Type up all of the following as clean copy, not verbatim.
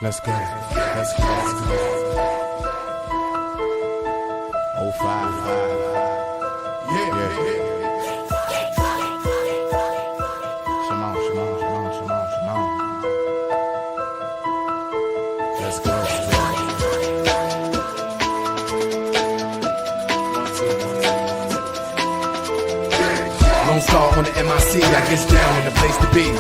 Let's go. Let's go. Let's go. 055. Yeah. Shimon. Let's go. Lone Star on the MIC, I guess down in the place to be.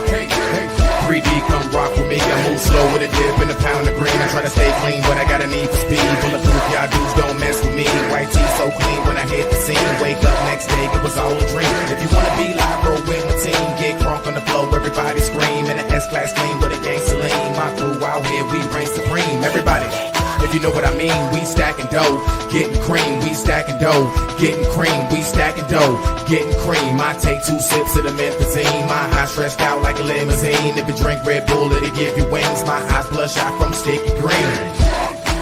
3D, come rock with me. I move slow with a dip and a pound of green. I try to stay clean, but I got a need for speed. Bulletproof, y'all dudes don't mess with me. White tee so clean when I hit the scene. Wake up next day, it was all a dream. If you wanna be live, bro, with my team. Get crunk on the floor, everybody scream. In an S-Class clean with a gangster lean. My crew out here, we reign supreme. Everybody, if you know what I mean, we stacking dough, getting cream, we stacking dough, getting cream, we stacking dough, getting cream. I take 2 sips of the methazine, my eyes stretched out like a limousine. If you drink Red Bull, it'll give you wings. My eyes bloodshot from sticky green.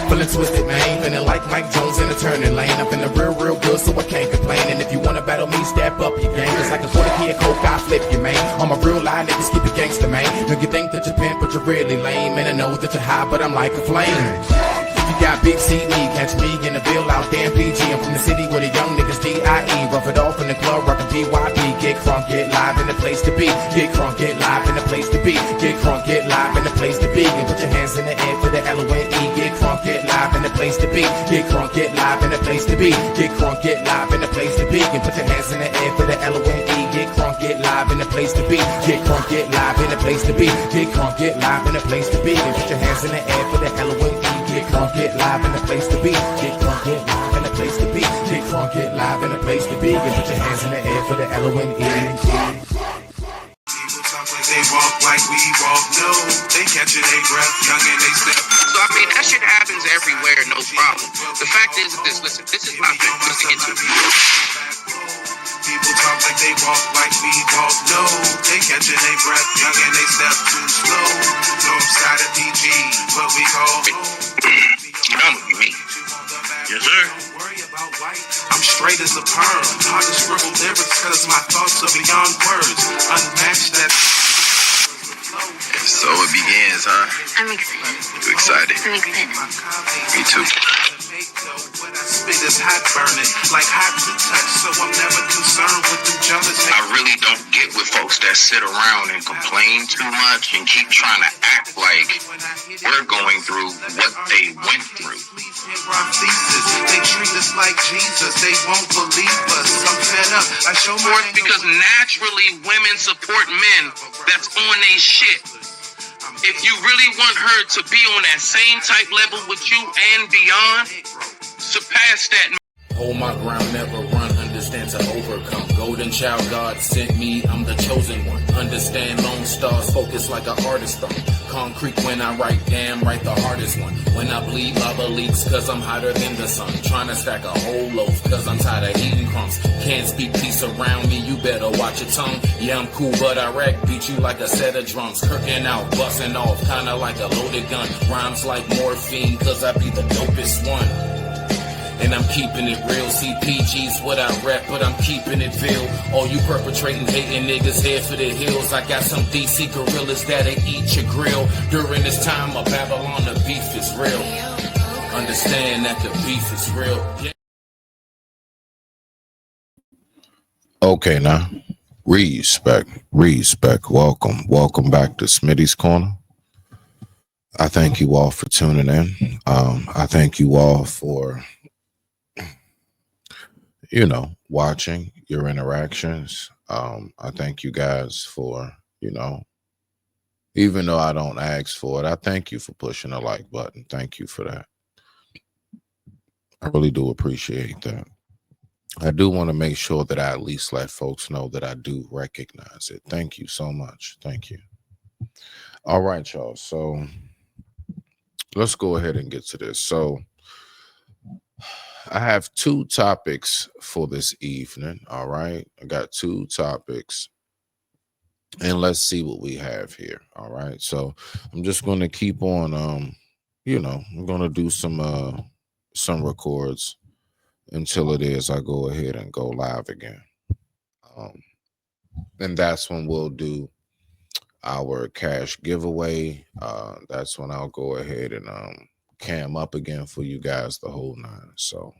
Feeling twisted, man, feeling like Mike Jones in the turning lane. I'm feeling real good, so I can't complain. And if you wanna battle me, step up your game. It's like a 40 kid coke, I flip you, man. I'm a real live niggas, keep it gangster, man. Now you think that you're pimp, but you're really lame. And I know that you're high, but I'm like a flame. You got big CD, catch me in the bill out there in PG. I'm from the city where the young niggas D.I.E. Rough it off in the club, rockin' PYP. Get crunk, get live in the place to be. Get crunk, get live in the place to be. Get crunk, get live in the place to be. And put your hands in the air for the L-O-N-E. Get crunk, get live in the place to be. Get crunk, get live in the place to be. Get crunk, get live in the place to be. And put your hands in the air for the L-O-N-E. Get crunk, get live in the place to be. Get crunk, get live in the place to be. Get crunk, get live in the place to be. And put your hands in the air for the L-O-N-E. Get crunk, get live in the place to be. Get crunk, get live in the place to be. Get crunk, get live in the place to be. And put your hands in the air for the L-O-N-E. They walk like we walk, no. They catching their breath, young and they step. So I mean, that shit happens everywhere, no problem. The fact is this, listen, this is my thing. Let's get to it. People talk like they walk like we walk, no. They catching their breath, young and they step too slow. North side of PG, what we call You know what you mean? Yes, sir. I'm straight as a perm. Hard to scribble lyrics cause my thoughts are beyond words. Unmatched that. So it begins, huh? I'm excited. You excited? I'm excited. Me too. What I spit is hot burning, like hot to touch, so I'm never concerned with them jealous. I really don't get with folks that sit around and complain too much and keep trying to act like we're going through what they went through. They treat us like Jesus, they won't believe us. I'm fed up. I show my Because naturally women support men that's on their shit. If you really want her to be on that same type level with you and beyond, surpass that. Hold my ground, never run, understand to overcome. Golden child, God sent me, I'm the chosen one. Understand lone stars, focus like an artist on. Concrete when I write, damn right the hardest one. When I bleed, lava leaks cause I'm hotter than the sun. Trying to stack a whole loaf cause I'm tired of eating crumbs. Can't speak peace around me, you better watch your tongue. Yeah, I'm cool, but I wreck, beat you like a set of drums. Kirking out, busting off, kinda like a loaded gun. Rhymes like morphine cause I be the dopest one. And I'm keeping it real. CPG's what I rap, but I'm keeping it real. All you perpetrating, hating niggas head for the hills. I got some DC gorillas that'll eat your grill. During this time of Babylon, the beef is real. Understand that the beef is real. Yeah. Okay, now, respect. Welcome back to Smitty's Corner. I thank you all for tuning in. I thank you all for watching your interactions. I thank you guys for, even though I don't ask for it, I thank you for pushing the like button. Thank you for that. I really do appreciate that. I do want to make sure that I at least let folks know that I do recognize it. Thank you so much. Thank you. All right, y'all. So let's go ahead and get to this. So I have 2 topics for this evening. All right. I got 2 topics. And let's see what we have here. All right. So I'm just going to keep on, I'm going to do some records until it is I go ahead and go live again. And that's when we'll do our cash giveaway. That's when I'll go ahead and cam up again for you guys the whole 9. So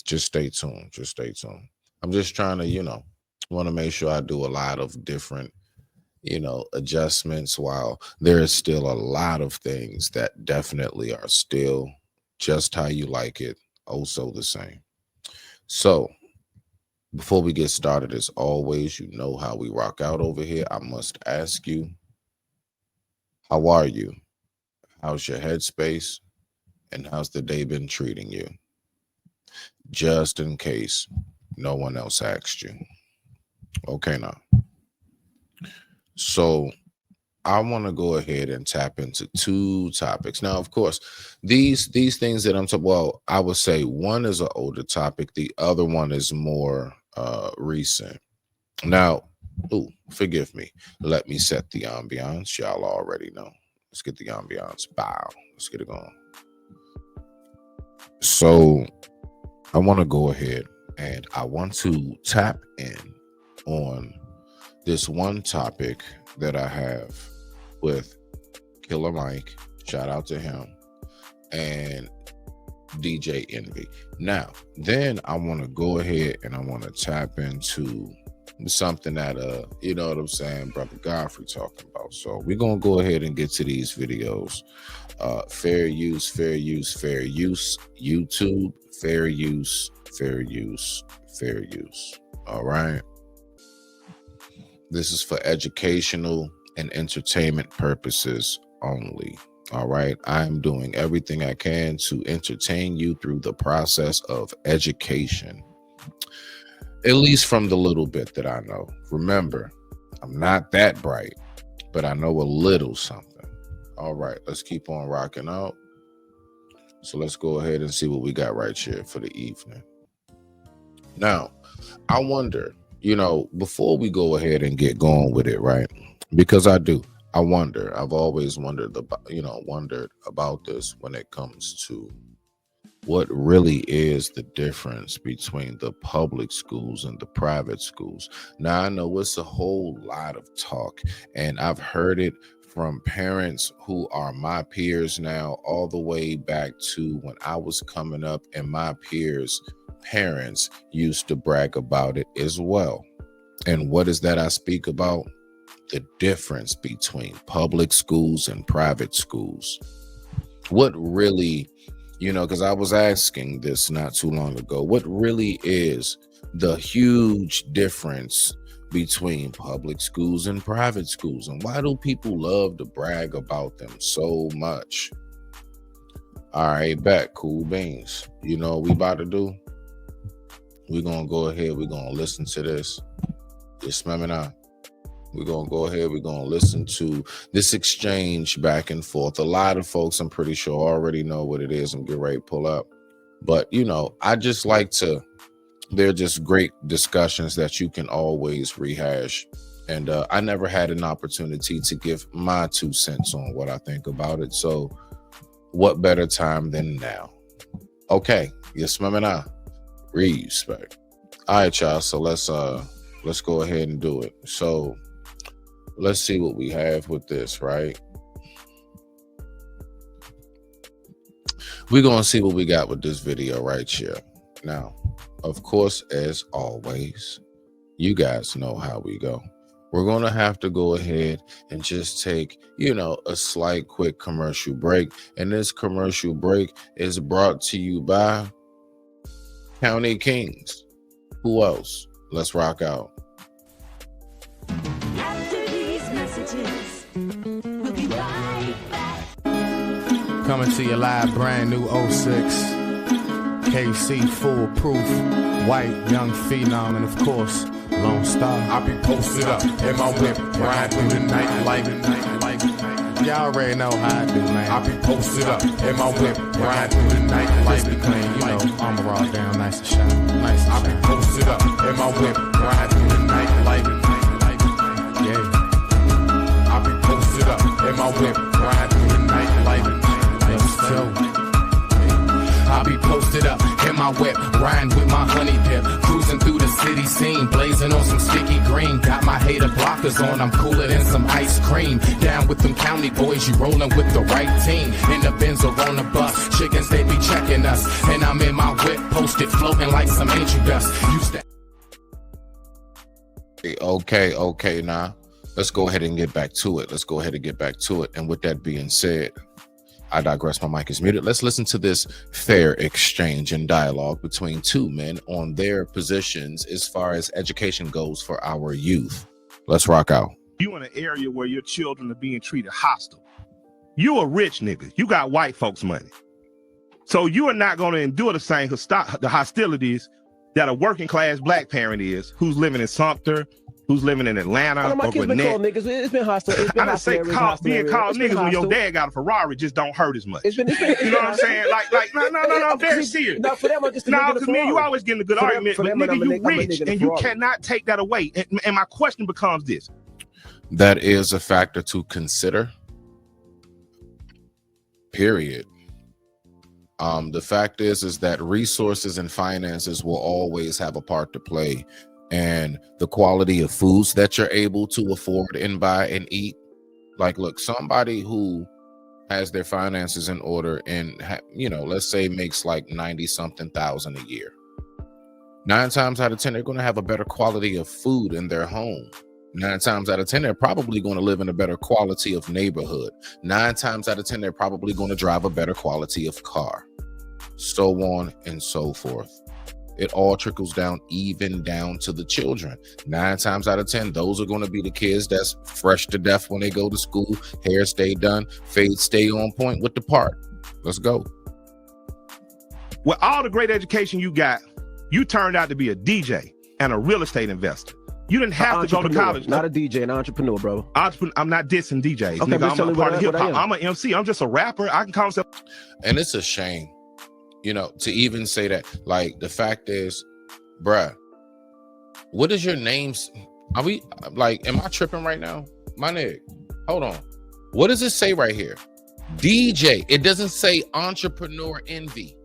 just stay tuned. Just stay tuned. I'm just trying to, want to make sure I do a lot of different, adjustments, while there is still a lot of things that definitely are still just how you like it, also the same. So before we get started, as always, you know how we rock out over here. I must ask you, how are you? How's your headspace? And how's the day been treating you? Just in case no one else asked you. Okay, now. So I want to go ahead and tap into 2 topics. Now, of course, these things that I'm talking, well, I would say one is an older topic. The other one is more recent. Now, forgive me. Let me set the ambiance. Y'all already know. Let's get the ambiance. Bow. Let's get it going. So I want to go ahead and I want to tap in on this one topic that I have with KillaMike. Shout out to him. And DjEnvy. Now, then I want to go ahead and I want to tap into something that you know what I'm saying, Brother Godfrey talking about. So we're gonna go ahead and get to these videos. Fair use, fair use, fair use. YouTube, fair use, fair use, fair use. All right. This is for educational and entertainment purposes only. All right. I'm doing everything I can to entertain you through the process of education, at least from the little bit that I know. Remember, I'm not that bright, but I know a little something. All right. Let's keep on rocking out. So let's go ahead and see what we got right here for the evening. Now, I wonder, before we go ahead and get going with it, right? Because I wonder, I've always wondered about this when it comes to what really is the difference between the public schools and the private schools. Now, I know it's a whole lot of talk, and I've heard it from parents who are my peers now, all the way back to when I was coming up, and my peers' parents used to brag about it as well. And what is that I speak about? The difference between public schools and private schools. What really, because I was asking this not too long ago, what really is the huge difference between public schools and private schools? And why do people love to brag about them so much? All right, back, cool beans. You know what we about to do? We're going to go ahead. We're going to listen to this. You smell me now? We're going to go ahead. We're going to listen to this exchange back and forth. A lot of folks, I'm pretty sure, already know what it is and get ready to pull up. But, I just like to, they're just great discussions that you can always rehash. And I never had an opportunity to give my 2 cents on what I think about it. So what better time than now? Okay. You smell me now? Respect. All right, y'all. So let's go ahead and do it. So let's see what we have with this, right? We're going to see what we got with this video right here. Now, of course, as always, you guys know how we go. We're going to have to go ahead and just take, a slight quick commercial break. And this commercial break is brought to you by County Kings. Who else? Let's rock out. After these messages, we'll be right back. Coming to you live, brand new 06. KC foolproof, white, young phenom, and of course, Lone Star. I be posted up in my whip, ride through the night like. Y'all already know how I do, man. I be posted up in my whip, ride through the night like. Be clean, armor all down, nice and shine, nice and I shine. be posted up in my whip, ride through the night like. Yeah. I be posted up in my whip, ride through the night like. Let's go. I be posted up in my whip, riding with my honey dip, cruising through the city scene, blazing on some sticky green. Got my hater blockers on, I'm cooler than some ice cream. Down with them county boys, you rolling with the right team. In the Benz or on the bus, chickens they be checking us. And I'm in my whip, posted, floating like some angel dust. Used to. Okay, now let's go ahead and get back to it. And with that being said, I digress. My mic is muted. Let's listen to this fair exchange and dialogue between two men on their positions as far as education goes for our youth. Let's rock out. You in an area where your children are being treated hostile. You a rich nigga. You got white folks' money. So you are not going to endure the same the hostilities that a working class black parent is, who's living in Sumter, who's living in Atlanta, my or kids been Gwinnett. called niggas. It's been hostile. It's been I didn't say being called niggas when your dad got a Ferrari just don't hurt as much. It's been You know what I'm saying? Like, no, I'm very serious. No, for them, I'm just No, because man, you always getting a good argument, but nigga, you rich, and you Ferrari. cannot take that away. And my question becomes this. That is a factor to consider. Period. The fact is that resources and finances will always have a part to play. And the quality of foods that you're able to afford and buy and eat. Like, look, somebody who has their finances in order and, let's say makes like 90-something thousand a year. 9 times out of 10, they're going to have a better quality of food in their home. 9 times out of 10, they're probably going to live in a better quality of neighborhood. 9 times out of 10, they're probably going to drive a better quality of car. So on and so forth. It all trickles down, even down to the children. 9 times out of 10, those are going to be the kids that's fresh to death when they go to school. Hair stay done, fade stay on point with the part. Let's go. With all the great education you got, you turned out to be a DJ and a real estate investor. You didn't have to go to college. Not a DJ, an entrepreneur, bro. I'm not dissing DJs. Okay, nigga, I'm a part of hip hop. am. I'm an MC. I'm just a rapper. I can call myself. And it's a shame, to even say that. Like, the fact is, bruh, what is your names? Are we like, am I tripping right now? My nigga, hold on. What does it say right here? DJ. It doesn't say entrepreneur envy.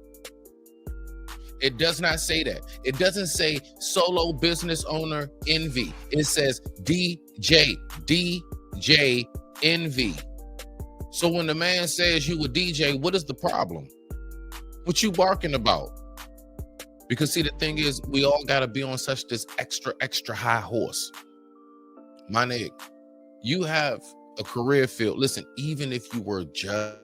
It does not say that. It doesn't say solo business owner envy. It says DJ envy. So when the man says you a DJ, what is the problem? What you barking about? Because see, the thing is, we all got to be on such this extra high horse. My nigga, you have a career field. Listen, even if you were just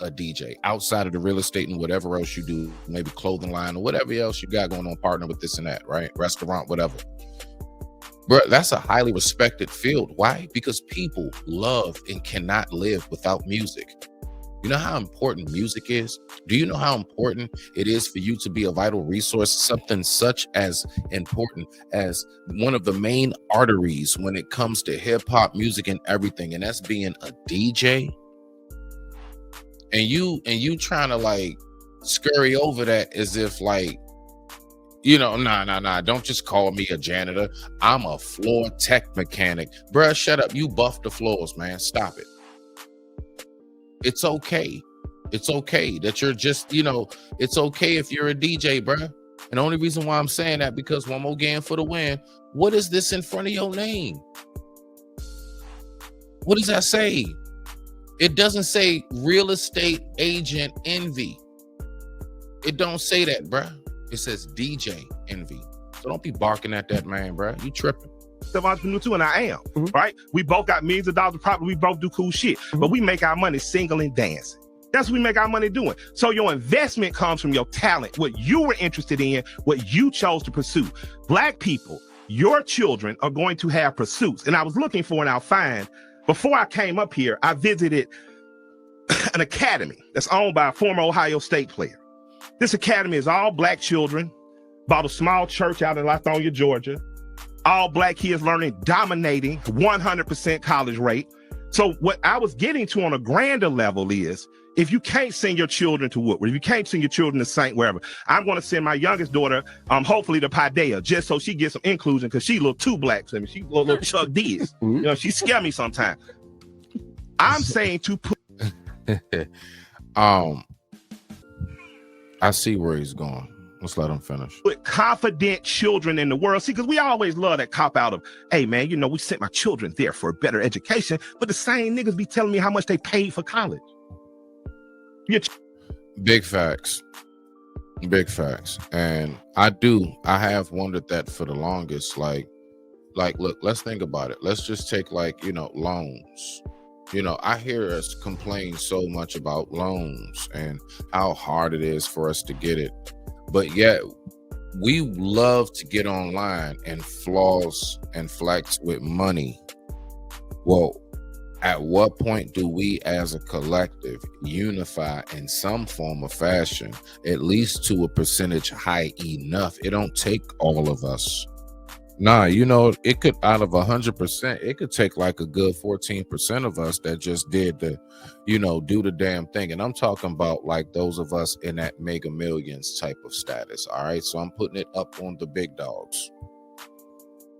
a DJ outside of the real estate and whatever else you do, maybe clothing line or whatever else you got going on, partner with this and that, right? Restaurant, whatever. Bro, that's a highly respected field. Why? Because people love and cannot live without music. You know how important music is? Do you know how important it is for you to be a vital resource? Something such as important as one of the main arteries when it comes to hip hop music and everything, and that's being a DJ. And you trying to like scurry over that as if like, nah. Don't just call me a janitor. I'm a floor tech mechanic. Bruh, shut up. You buff the floors, man. Stop it. It's okay. It's okay that you're just, it's okay if you're a DJ, bruh. And the only reason why I'm saying that, because one more game for the win. What is this in front of your name? What does that say? It doesn't say real estate agent envy. It don't say that, bruh. It says DJ envy. So don't be barking at that, man, bruh. You tripping. Entrepreneur too, and I am, right? We both got millions of dollars of property. We both do cool shit, but we make our money singing and dancing. That's what we make our money doing. So your investment comes from your talent, what you were interested in, what you chose to pursue. Black people, your children are going to have pursuits. And I was looking for, and I'll find, before I came up here, I visited an academy that's owned by a former Ohio State player. This academy is all black children, bought a small church out in Lithonia, Georgia. All black kids learning, dominating 100% college rate. So what I was getting to on a grander level is, if you can't send your children to Woodward, if you can't send your children to St. wherever, I'm going to send my youngest daughter, hopefully to Paideia, just so she gets some inclusion, because she a little too black for me. She a little Chuck D's. She scare me sometimes. I'm saying to put. I see where he's going. Let's let him finish. Put confident children in the world. See, because we always love that cop out of, hey, man, you know, we sent my children there for a better education, but the same niggas be telling me how much they paid for college. Big facts. Big facts. And I have wondered that for the longest. Like, look, let's think about it. Let's just take, like, you know, loans. You know, I hear us complain so much about loans and how hard it is for us to get it. But yet we love to get online and floss and flex with money. Well, at what point do we as a collective unify in some form of fashion, at least to a percentage high enough? It don't take all of us. Nah, you know, it could, out of 100%, it could take like a good 14% of us that just did the, you know, do the damn thing. And I'm talking about like those of us in that Mega Millions type of status. All right. So I'm putting it up on the big dogs.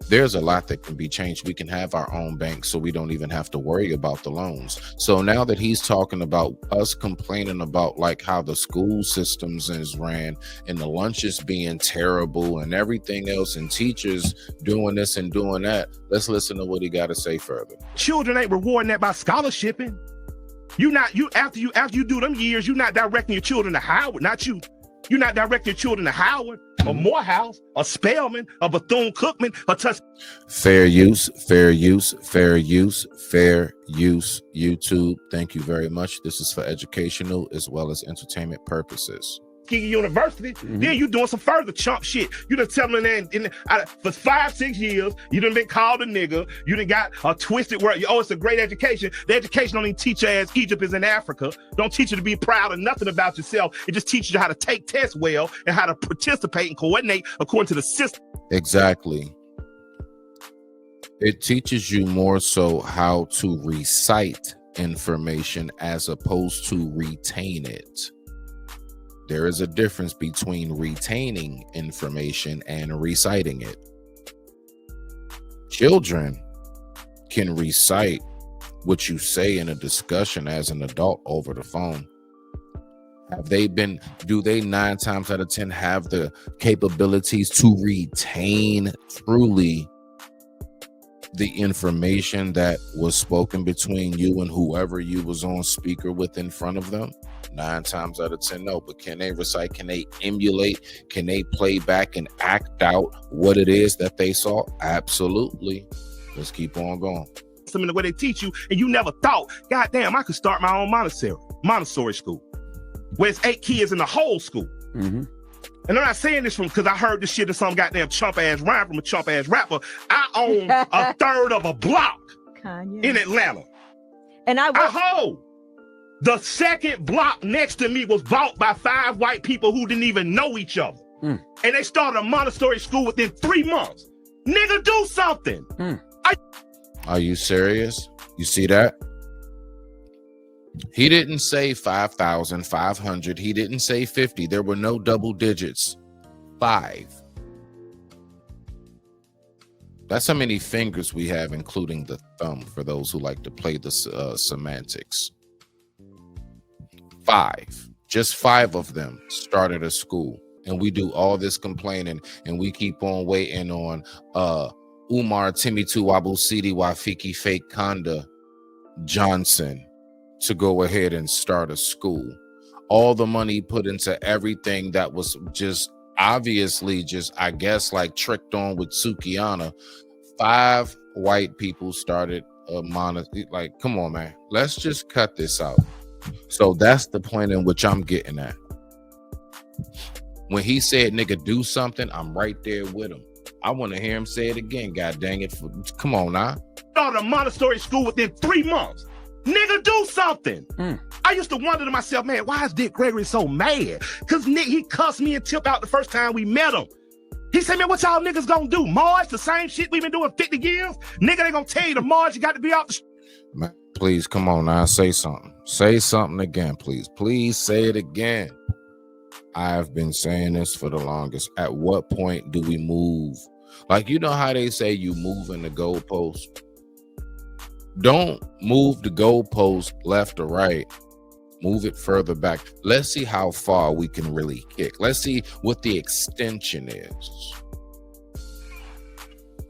There's a lot that can be changed. We can have our own bank, so we don't even have to worry about the loans. So now that he's talking about us complaining about like how the school systems is ran and the lunches being terrible and everything else and teachers doing this and doing that, let's listen to what he got to say further. Children ain't rewarding that by scholarshiping. After you do them years, you're not directing your children to Howard, not you. You're not directing your children to Howard or Morehouse or Spelman or Bethune-Cookman or Fair use, fair use, fair use, fair use. YouTube, thank you very much. This is for educational as well as entertainment purposes. University, then you doing some further chump shit. You done telling them for 5-6 years, you done been called a nigga, you done got a twisted word. Oh, it's a great education. The education don't even teach you as Egypt is in Africa. Don't teach you to be proud of nothing about yourself. It just teaches you how to take tests well and how to participate and coordinate according to the system. Exactly. It teaches you more so how to recite information as opposed to retain it. There is a difference between retaining information and reciting it. Children can recite what you say in a discussion as an adult over the phone. Do they 9 times out of 10 have the capabilities to retain truly the information that was spoken between you and whoever you was on speaker with in front of them? 9 times out of 10, no. But can they recite? Can they emulate? Can they play back and act out what it is that they saw? Absolutely. Let's keep on going. Some in the way they teach you, and you never thought, God damn, I could start my own Montessori school, where it's 8 kids in the whole school. And I'm not saying this because I heard this shit in some goddamn chump ass rhyme from a chump ass rapper. I own a third of a block in Atlanta. And the second block next to me was bought by 5 white people who didn't even know each other. And they started a Montessori school within 3 months. Nigga, do something. Are you serious? You see that? He didn't say 5,500. He didn't say 50. There were no double digits. 5. That's how many fingers we have, including the thumb, for those who like to play the semantics. 5. Just 5 of them started a school. And we do all this complaining, and we keep on waiting on Umar Timitu Abusidi Wafiki Fake Kanda Johnson to go ahead and start a school. All the money put into everything that was just obviously just, I guess, like tricked on with Sukiana. 5 white people started a like, come on, man. Let's just cut this out. So that's the point in which I'm getting at. When he said, nigga, do something, I'm right there with him. I want to hear him say it again. God dang it. Come on now. Started a Montessori school within 3 months. Nigga, do something. I used to wonder to myself, man, why is Dick Gregory so mad? Because Nick, he cussed me and Tip out the first time we met him. He said, man, what y'all niggas gonna do? March, the same shit we've been doing 50 years? Nigga, they gonna tell you to march, you got to be off the man, please, come on now, say something. Say something again, please. Please say it again. I've been saying this for the longest. At what point do we move? Like, you know how they say you move in the goalpost? Don't move the goalpost left or right. Move it further back. Let's see how far we can really kick. Let's see what the extension is.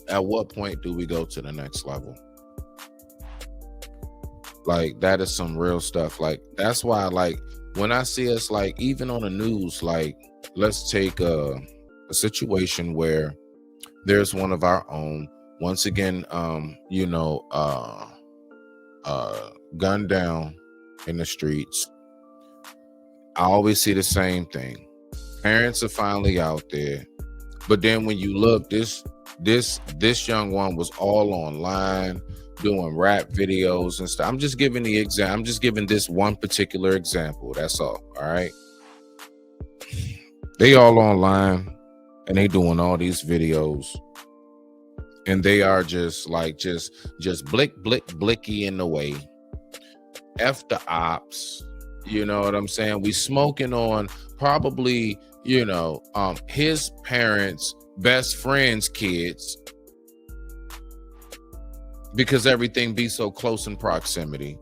At what point do we go to the next level? Like, that is some real stuff. Like, that's why, like, when I see us, like, even on the news, like, let's take a situation where there's one of our own, once again, gunned down in the streets. I always see the same thing. Parents are finally out there, but then when you look, this young one was all online doing rap videos and stuff. I'm just giving the example. I'm just giving this one particular example. That's all. All right. They all online and they doing all these videos, and they are just like just blicky in the way. F the ops. You know what I'm saying? We smoking on probably, his parents' best friend's kids, because everything be so close in proximity,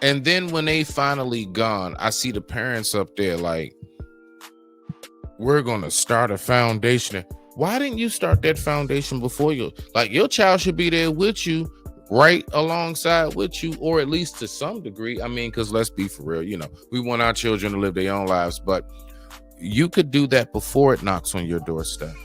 And then when they finally gone, I see the parents up there like, we're going to start a foundation. Why didn't you start that foundation before you? Like, your child should be there with you, right alongside with you, or at least to some degree. I mean, because let's be for real, we want our children to live their own lives, but you could do that before it knocks on your doorstep.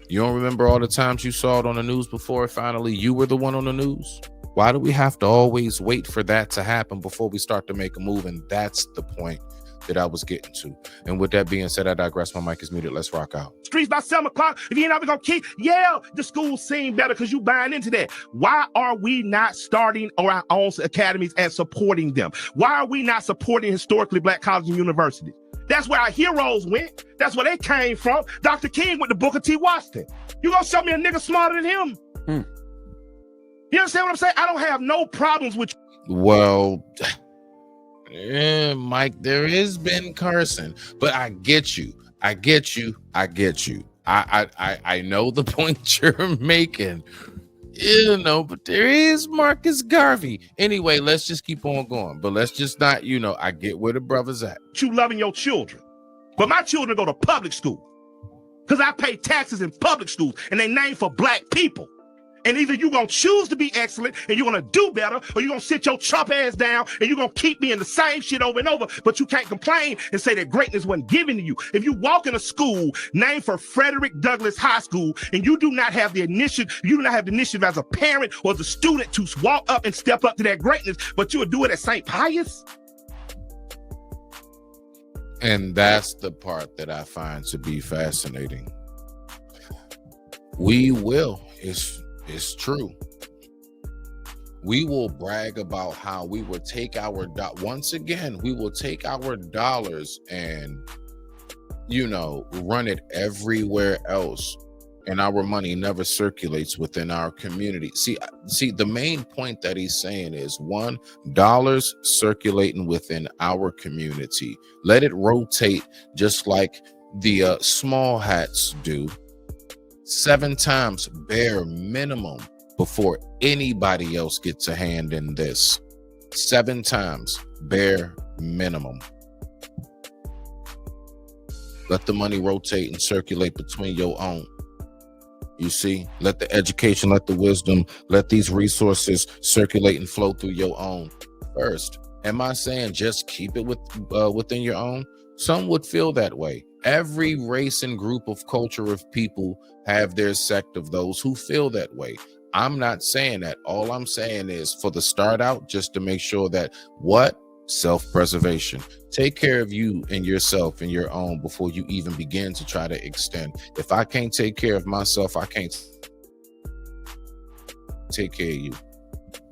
You don't remember all the times you saw it on the news before finally you were the one on the news? Why do we have to always wait for that to happen before we start to make a move? And that's the point that I was getting to. And with that being said, I digress. My mic is muted. Let's rock out. Streets by 7 o'clock. If you ain't ever gonna keep, the school scene better because you buying into that. Why are we not starting our own academies and supporting them? Why are we not supporting historically Black colleges and universities? That's where our heroes went. That's where they came from. Dr. King went to Booker T. Washington. You gonna show me a nigga smarter than him? You understand what I'm saying? I don't have no problems with you. Well, Mike, there is Ben Carson, but I get you. I know the point you're making, but there is Marcus Garvey. Anyway, let's just keep on going, but let's just not, I get where the brother's at. You loving your children, but my children go to public school because I pay taxes in public schools and they named for Black people. And either you're going to choose to be excellent and you're going to do better, or you're going to sit your chump ass down and you're going to keep being the same shit over and over, but you can't complain and say that greatness wasn't given to you. If you walk in a school named for Frederick Douglass High School and you do not have the initiative as a parent or as a student to walk up and step up to that greatness, but you would do it at St. Pius? And that's the part that I find to be fascinating. We will. It's true. We will brag about how we will take our once again, we will take our dollars and run it everywhere else, and our money never circulates within our community. See, the main point that he's saying is $1 circulating within our community. Let it rotate just like the small hats do. 7 times bare minimum before anybody else gets a hand in this. 7 times bare minimum. Let the money rotate and circulate between your own. You see, let the education, let the wisdom, let these resources circulate and flow through your own first. Am I saying just keep it within your own? Some would feel that way. Every race and group of culture of people have their sect of those who feel that way. I'm not saying that. All I'm saying is for the start out, just to make sure that self-preservation. Take care of you and yourself and your own before you even begin to try to extend. If I can't take care of myself, I can't take care of you.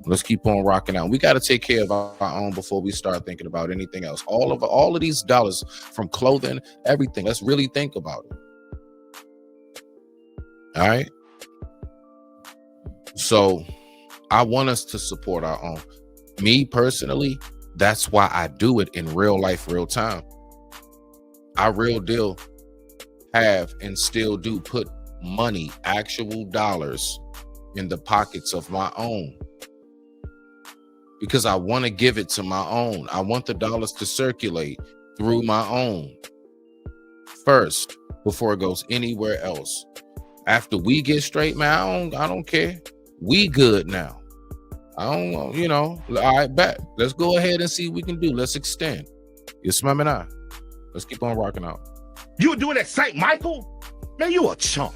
Let's keep on rocking out. We got to take care of our own before we start thinking about anything else. All of these dollars from clothing, everything. Let's really think about it. All right. So I want us to support our own. Me personally, that's why I do it in real life, real time. I real deal have and still do put money, actual dollars in the pockets of my own. because I want to give it to my own. I want the dollars to circulate through my own first before it goes anywhere else. After we get straight, man, I don't care. We good now. I don't, you know. All right, bet. Let's go ahead and see what we can do. Let's extend. You smell me now? Let's keep on rocking out. You were doing at St. Michael? Man, you a chump.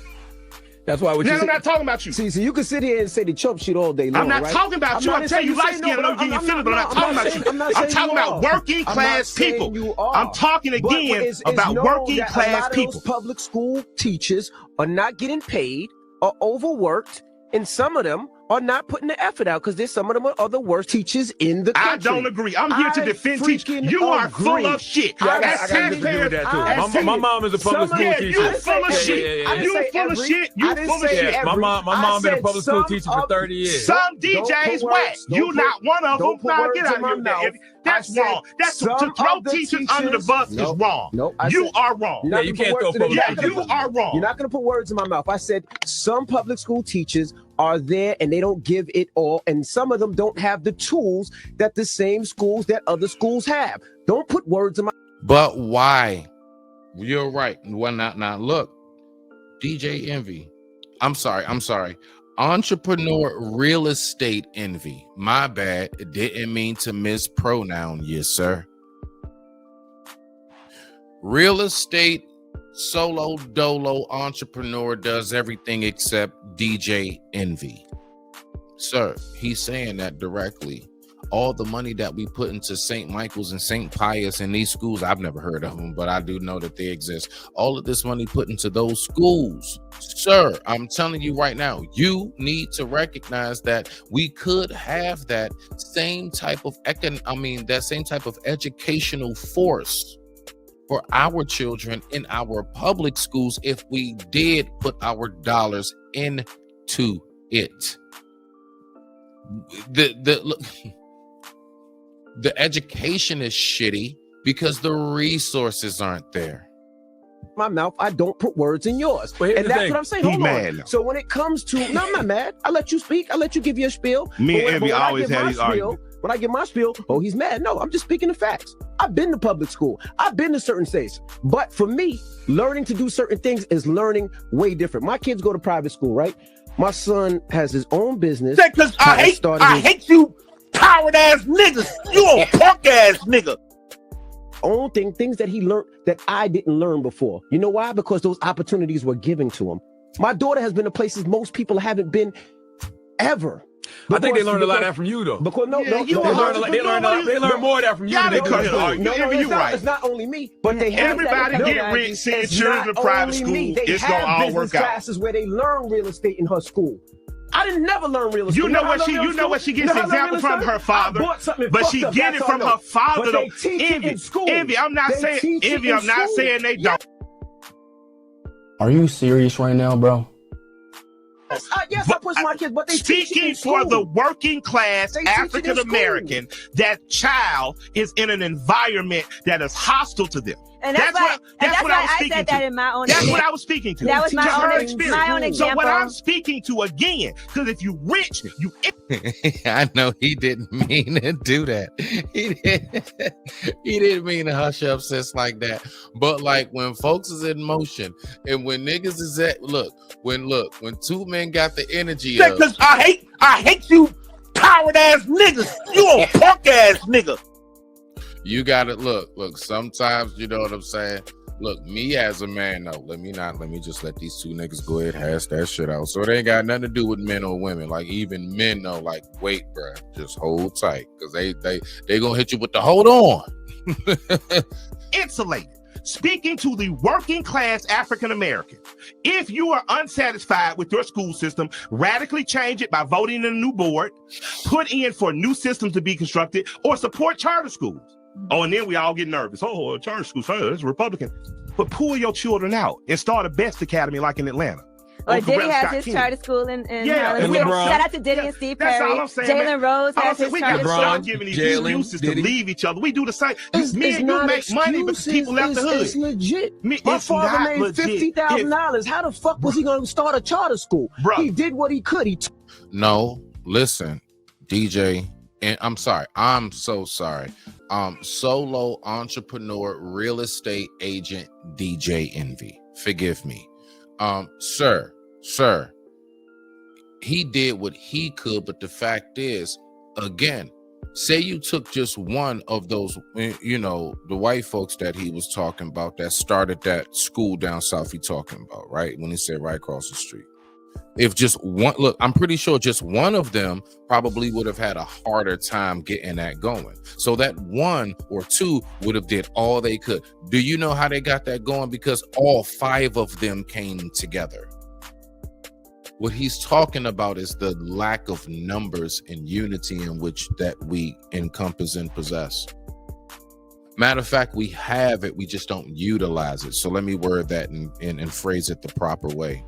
That's why. I'm not talking about you. See, you can sit here and say the chump shit all day long. I'm not talking about you. I'm telling you, light skin, I'm getting feelings, but I'm not talking about you. I'm talking about working class people. I'm talking again about working class people. Public school teachers are not getting paid, are overworked, and some of them are not putting the effort out because there's some of them are the worst teachers in the country. I don't agree. I'm here to defend teachers. You are full of shit. I got to agree with that too. My mom is a public school teacher. You full of shit. You full of shit. You full of shit. My mom been a public school teacher for 30 years. Some DJs whack. You not one of them. Now get out of here. That's wrong. That's to throw teachers under the bus is wrong. You are wrong. Yeah, you can't throw public school. You are wrong. You're not going to put words in my mouth. I said some public school teachers are there and they don't give it all, and some of them don't have the tools that the same schools that other schools have. Don't put words in my. But why? You're right. Well, not look, DjEnvy. I'm sorry. Entrepreneur real estate envy. My bad. It didn't mean to mispronoun you, sir. Real estate solo dolo entrepreneur does everything except DjEnvy. Sir, he's saying that directly. All the money that we put into St. Michael's and St. Pius and these schools, I've never heard of them, but I do know that they exist. All of this money put into those schools, sir, I'm telling you right now, you need to recognize that we could have that same type of that same type of educational force for our children in our public schools if we did put our dollars into it. The education is shitty because the resources aren't there. My mouth, I don't put words in yours. And that's what I'm saying. Hold on. So when it comes to, no, I'm not mad. I let you speak. I let you give your spiel. Me and Envy always had these arguments. When I get my spiel, oh, he's mad. No, I'm just speaking the facts. I've been to public school. I've been to certain states. But for me, learning to do certain things is learning way different. My kids go to private school, right? My son has his own business. Because I hate you coward ass niggas. You a punk ass nigga. Own things that he learned that I didn't learn before. You know why? Because those opportunities were given to him. My daughter has been to places most people haven't been ever. I think they learned a lot of that from you, though. Because they learned more of that from you. It's not only me, but they have everybody get rich, send children to private school. It's gonna all work out. Classes where they learn real estate in her school. I didn't never learn real estate. You know what she gets example from her father, but she get it from her father though. Envy, I'm not saying they don't. Are you serious right now, bro? Yes, I push my kids, but they speaking for the working class African American, that child is in an environment that is hostile to them. And that's why I said that in my own experience. That's what I was speaking to. That was my own example. So what I'm speaking to again, because if you rich, you. I know he didn't mean to do that. He didn't mean to hush up sis like that. But like when folks is in motion and when niggas is when two men got the energy up. Because I hate you coward ass niggas. You a punk ass nigga. You gotta look, sometimes you know what I'm saying. Look, me as a man, no, let me just let these two niggas go ahead and hash that shit out. So it ain't got nothing to do with men or women. Like even men know, like, wait, bro, just hold tight. Cause they gonna hit you with the hold on. Insulated. Speaking to the working class African American, if you are unsatisfied with your school system, radically change it by voting in a new board, put in for new systems to be constructed, or support charter schools. Oh, and then we all get nervous. Oh, charter schools, it's Republican. But pull your children out and start a best academy like in Atlanta. Or Diddy has his charter school in Harlem. Shout out to Diddy and Steve Perry. That's all I'm saying. Jalen Rose has his we charter got school. start giving these excuses to leave each other. We do the same. Me and you make money, but people left the hood. It's legit. My father made $50,000. How the fuck was he going to start a charter school? Bro. He did what he could. No, listen, DJ, And I'm sorry. I'm so sorry. Solo entrepreneur, real estate agent, DjEnvy. Forgive me. Sir, he did what he could, but the fact is, again, say you took just one of those, you know, the white folks that he was talking about that started that school down south he talking about, right? When he said right across the street. If just one, look, I'm pretty sure just one of them probably would have had a harder time getting that going. So that one or two would have did all they could. Do you know how they got that going? Because all 5 of them came together. What he's talking about is the lack of numbers and unity in which that we encompass and possess. Matter of fact, we have it, we just don't utilize it. So let me word that and phrase it the proper way.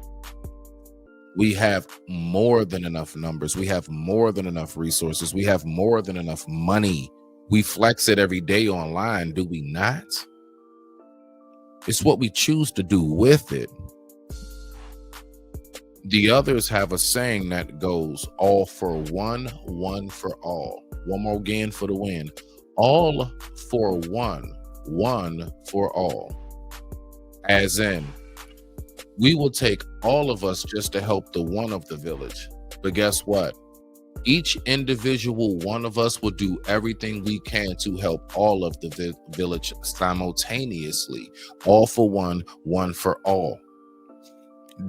We have more than enough numbers. We have more than enough resources. We have more than enough money. We flex it every day online, do we not? It's what we choose to do with it. The others have a saying that goes, all for one, one for all. One more again for the win. All for one, one for all. As in, we will take all of us just to help the one of the village. But guess what? Each individual one of us will do everything we can to help all of the village simultaneously. All for one, one for all.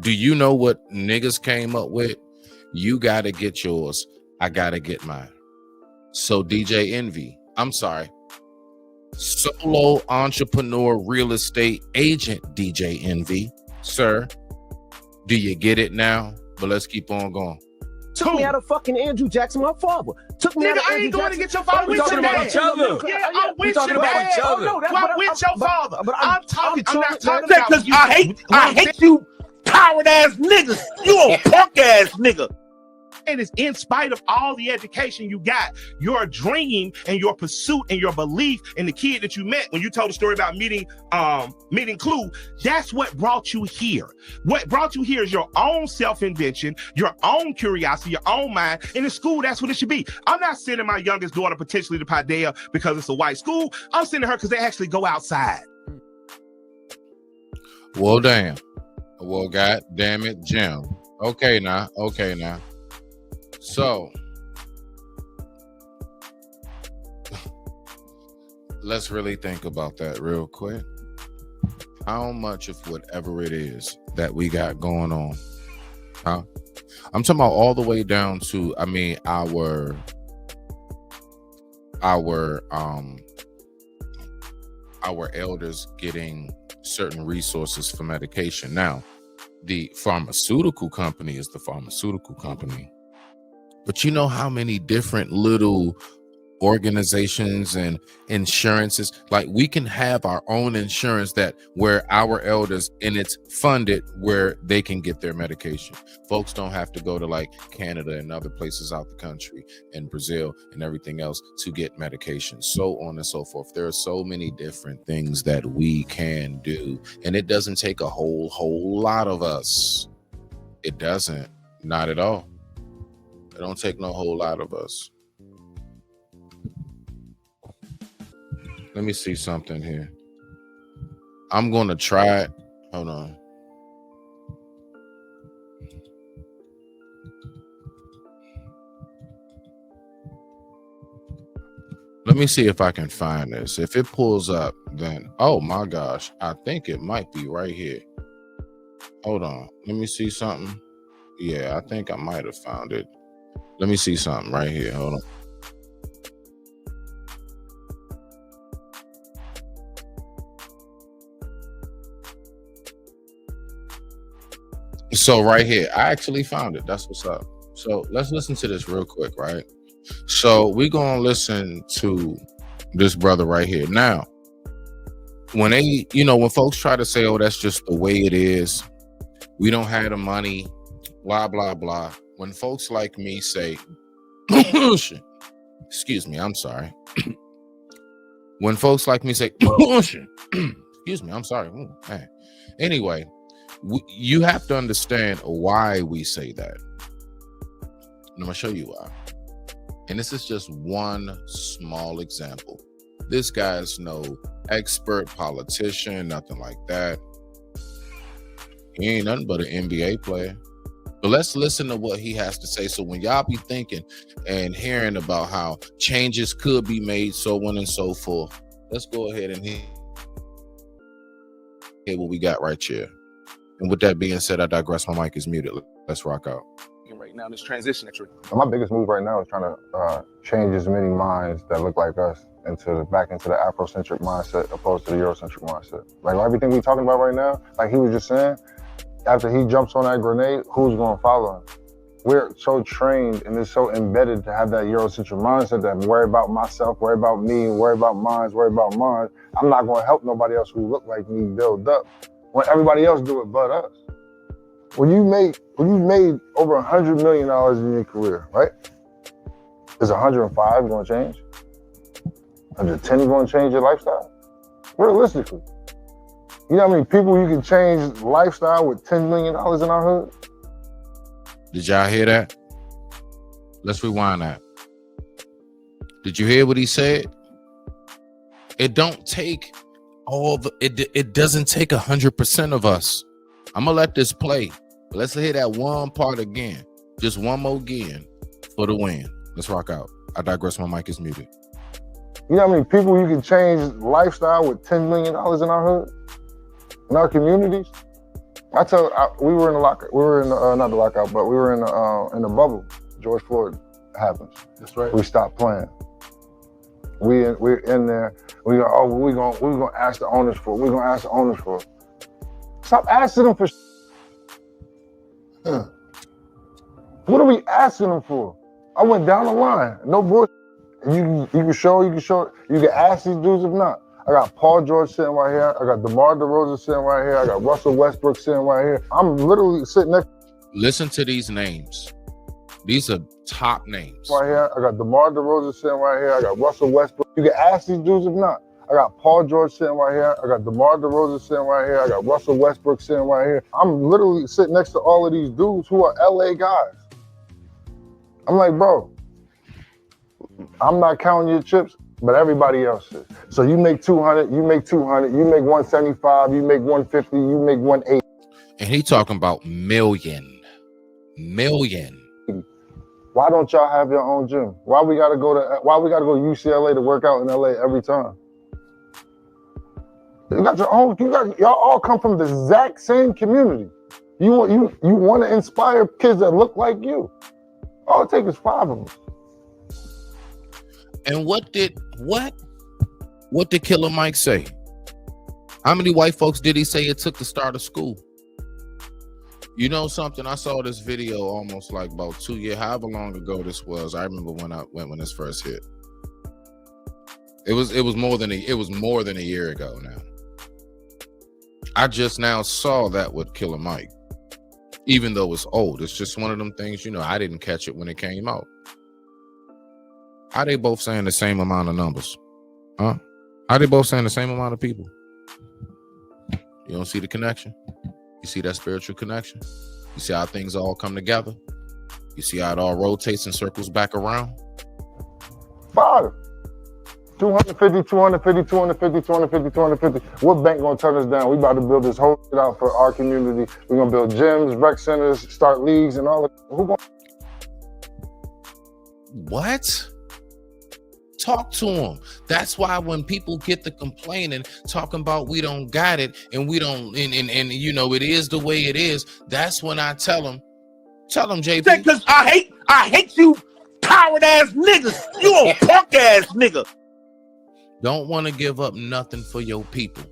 Do you know what niggas came up with? You got to get yours. I got to get mine. So DjEnvy, I'm sorry. Solo entrepreneur real estate agent DjEnvy. Sir, do you get it now? But let's keep on going. Took me out of fucking Andrew Jackson, my father. Took me out of I ain't going to get your father. We talking about each other. Yeah, I'm with talking your about dad. each other. No, I'm with your father. I'm not talking about Because I hate you coward ass niggas. You a punk ass nigga. And it's in spite of all the education you got, your dream and your pursuit and your belief in the kid that you met when you told the story about meeting Clue. That's what brought you here. What brought you here is your own self-invention, your own curiosity, your own mind. And in school, that's what it should be. I'm not sending my youngest daughter potentially to Paideia because it's a white school. I'm sending her because they actually go outside. Well, damn. Well, God damn it, Jim. Okay, now. So let's really think about that real quick. How much of whatever it is that we got going on, huh? I'm talking about all the way down to, I mean, our elders getting certain resources for medication. Now, the pharmaceutical company is the pharmaceutical company. But you know how many different little organizations and insurances, like we can have our own insurance that where our elders, and it's funded where they can get their medication. Folks don't have to go to like Canada and other places out the country and Brazil and everything else to get medication, so on and so forth. There are so many different things that we can do, and it doesn't take a whole lot of us. It doesn't, not at all. It don't take no whole lot of us. Let me see something here. I'm going to try it. Hold on. Let me see if I can find this. If it pulls up, then, oh my gosh, I think it might be right here. Hold on. Let me see something. Yeah, I think I might have found it. Let me see something right here. Hold on. So right here, I actually found it. That's what's up. So let's listen to this real quick, right? So we're going to listen to this brother right here. Now, when they, when folks try to say, oh, that's just the way it is, we don't have the money, blah, blah, blah. When folks like me say, excuse me, I'm sorry. When folks like me say, excuse me, I'm sorry. Ooh, man. Anyway, you have to understand why we say that. And I'm going to show you why. And this is just one small example. This guy is no expert politician, nothing like that. He ain't nothing but an NBA player. But let's listen to what he has to say. So when y'all be thinking and hearing about how changes could be made, so on and so forth, let's go ahead and hear what we got right here. And with that being said, I digress. My mic is muted. Let's rock out. Right now, this transition that you're. My biggest move right now is trying to change as many minds that look like us back into the Afrocentric mindset opposed to the Eurocentric mindset. Like everything we're talking about right now, like he was just saying, after he jumps on that grenade, who's going to follow him? We're so trained and it's so embedded to have that Eurocentric mindset that worry about myself, worry about me, worry about mine, worry about mine. I'm not going to help nobody else who look like me build up when everybody else do it but us. When you made over $100 million in your career, right? Is 105 going to change? 110 going to change your lifestyle? Realistically. You know how many people you can change lifestyle with $10 million in our hood? Did y'all hear that? Let's rewind that. Did you hear what he said? It don't take it doesn't take 100% of us. I'm gonna let this play. Let's hear that one part again. Just one more again for the win. Let's rock out. I digress. My mic is muted. You know how many people you can change lifestyle with $10 million in our hood? In our communities? We were in the lockout. We were in the, not the lockout, but we were in the bubble. George Floyd happens. That's right. We stopped playing. We're in there. We're gonna ask the owners for it. We're gonna ask the owners for it. Stop asking them for What are we asking them for? I went down the line. No bullshit. You can show. You can ask these dudes if not. I got Paul George sitting right here. I got DeMar DeRozan sitting right here. I got Russell Westbrook sitting right here. I'm literally sitting next. Listen to these names. These are top names. Right here. I got DeMar DeRozan sitting right here. I got Russell Westbrook. You can ask these dudes if not. I got Paul George sitting right here. I got DeMar DeRozan sitting right here. I got Russell Westbrook sitting right here. I'm literally sitting next to all of these dudes who are LA guys. I'm like, bro, I'm not counting your chips, but everybody else is. So you make 200, you make 200, you make 175, you make 150, you make 180. And he talking about million. Why don't y'all have your own gym? Why we gotta go to UCLA to work out in LA every time? You got your own, y'all all come from the exact same community. You want to inspire kids that look like you. All it takes is 5 of them. And what did KillaMike say? How many white folks did he say it took to start a school? You know something? I saw this video almost like about 2 years, however long ago this was. I remember when this first hit. It was more than a year ago now. I just now saw that with KillaMike. Even though it's old, it's just one of them things, I didn't catch it when it came out. Are they both saying the same amount of numbers? Huh? Are they both saying the same amount of people? You don't see the connection? You see that spiritual connection? You see how things all come together? You see how it all rotates and circles back around? 5. 250, 250, 250, 250, 250. What bank gonna turn us down? We about to build this whole shit out for our community. We're gonna build gyms, rec centers, start leagues and all of that. Who gonna... What? Talk to them. That's why when people get to complaining, talking about we don't got it and we don't, and it is the way it is, that's when I tell them, JP. Because I hate you coward ass niggas. You a punk ass nigga. Don't want to give up nothing for your people.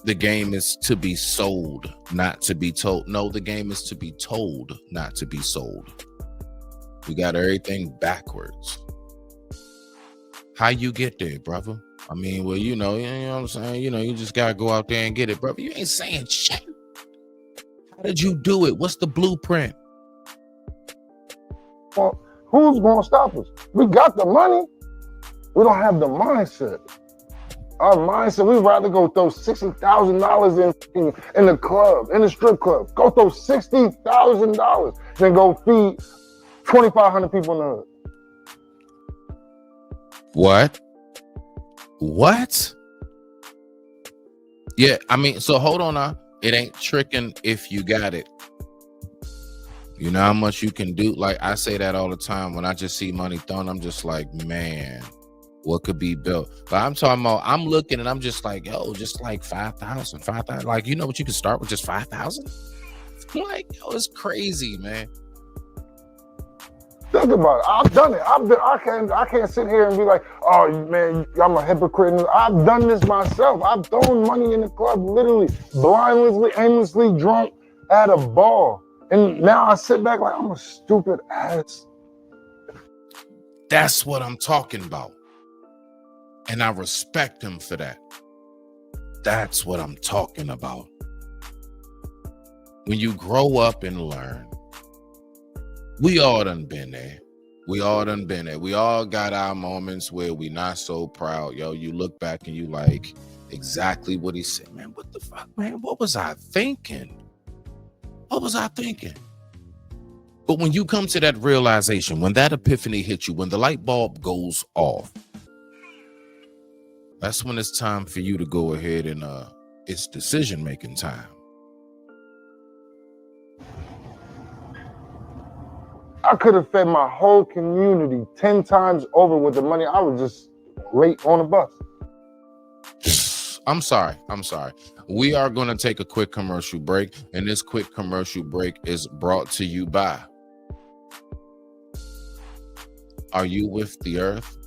The game is to be sold, not to be told. No, the game is to be told, not to be sold. We got everything backwards. How you get there, brother? I mean, well, you know what I'm saying? You just gotta go out there and get it, brother. You ain't saying shit. How did you do it? What's the blueprint? Well, who's gonna stop us? We got the money. We don't have the mindset. Our mindset, we'd rather go throw $60,000 in the club, in the strip club. Go throw $60,000 than go feed 2,500 people in the hood. What? Yeah, I mean, so hold on now. It ain't tricking if you got it. You know how much you can do? Like, I say that all the time. When I just see money thrown, I'm just like, man, what could be built? But I'm talking about, I'm looking and I'm just like, yo, just like 5,000. Like, you know what you can start with, just 5,000? Like, yo, it's crazy, man. Think about it. I've done it. I can't sit here and be like, oh man, I'm a hypocrite. I've done this myself. I've thrown money in the club, literally, blindly, aimlessly drunk at a ball. And now I sit back like I'm a stupid ass. That's what I'm talking about. And I respect him for that. That's what I'm talking about. When you grow up and learn, we all done been there. We all got our moments where we not so proud. Yo, you look back and you like exactly what he said. Man, what the fuck, man? What was I thinking? But when you come to that realization, when that epiphany hits you, when the light bulb goes off, that's when it's time for you to go ahead and it's decision-making time. I could have fed my whole community 10 times over with the money I would just rate on a bus. I'm sorry. We are going to take a quick commercial break, and this quick commercial break is brought to you by, are you with the earth?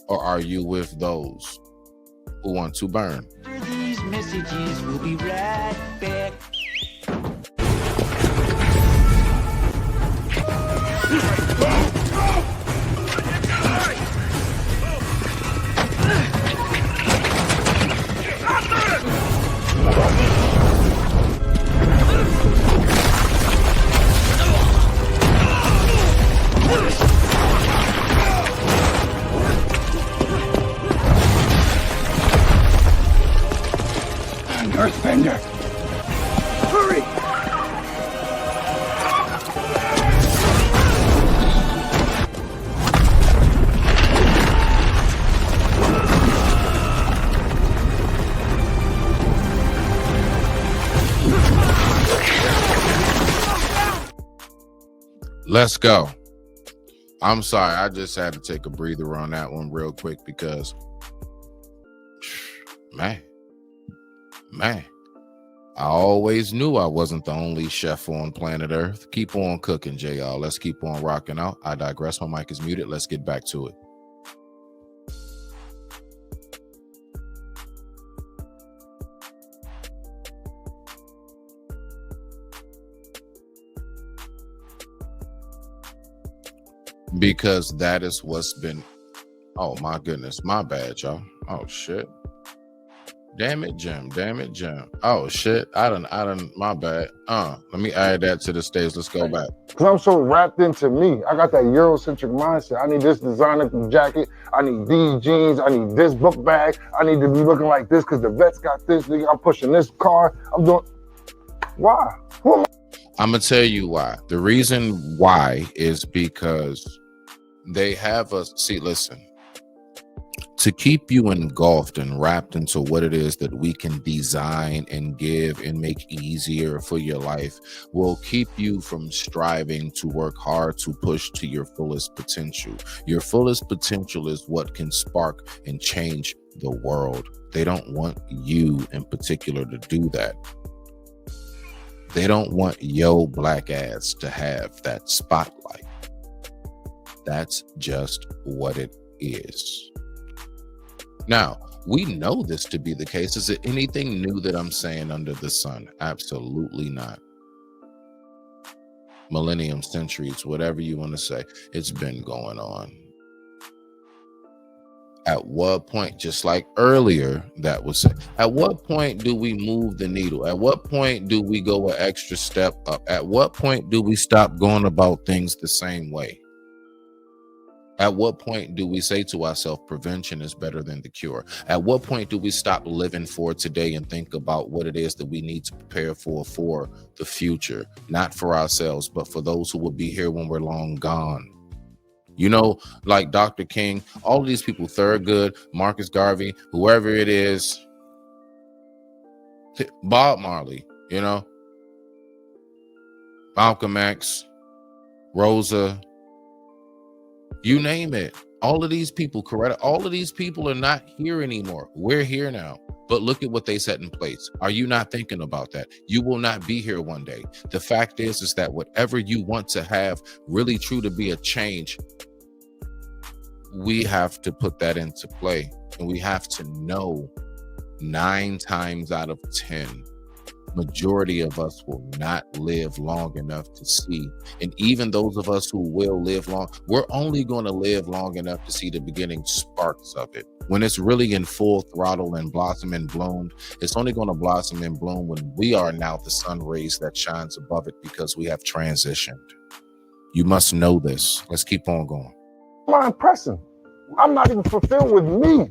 Or are you with those who want to burn? These messages, we'll be right back. Earthbender! Hurry! Let's go. I'm sorry. I just had to take a breather on that one real quick because, man, I always knew I wasn't the only chef on planet Earth. Keep on cooking, y'all. Let's keep on rocking out. I digress. My mic is muted. Let's get back to it. Because that is what's been, oh my goodness, my bad, y'all. Oh shit. Damn it, Jim. Oh shit. I done, my bad. Let me add that to the stage. Let's go back. Cause I'm so wrapped into me. I got that Eurocentric mindset. I need this designer jacket. I need these jeans. I need this book bag. I need to be looking like this because the vet's got this. I'm pushing this car. I'm doing, why? Who am I? I'm gonna tell you why. The reason why is because they have us, see, listen, to keep you engulfed and wrapped into what it is that we can design and give and make easier for your life will keep you from striving to work hard to push to your fullest potential. Your fullest potential is what can spark and change the world. They don't want you in particular to do that. They don't want yo black ass to have that spotlight. That's just what it is. Now, we know this to be the case. Is it anything new that I'm saying under the sun? Absolutely not. Millennium, centuries, whatever you want to say, it's been going on. At what point, just like earlier, that was said, at what point do we move the needle? At what point do we go an extra step up? At what point do we stop going about things the same way? At what point do we say to ourselves, prevention is better than the cure? At what point do we stop living for today and think about what it is that we need to prepare for the future? Not for ourselves, but for those who will be here when we're long gone. You know, like Dr. King, all of these people, Thurgood, Marcus Garvey, whoever it is, Bob Marley, you know, Malcolm X, Rosa, you name it. All of these people, correct? All of these people are not here anymore. We're here now. But look at what they set in place. Are you not thinking about that? You will not be here one day. The fact is that whatever you want to have really true to be a change, we have to put that into play. And we have to know 9 times out of 10, majority of us will not live long enough to see. And even those of us who will live long, we're only going to live long enough to see the beginning sparks of it. When it's really in full throttle and blossom and bloomed, it's only going to blossom and bloom when we are now the sun rays that shines above it, because we have transitioned. You must know this. Let's keep on going. My impressing. I'm not even fulfilled with me.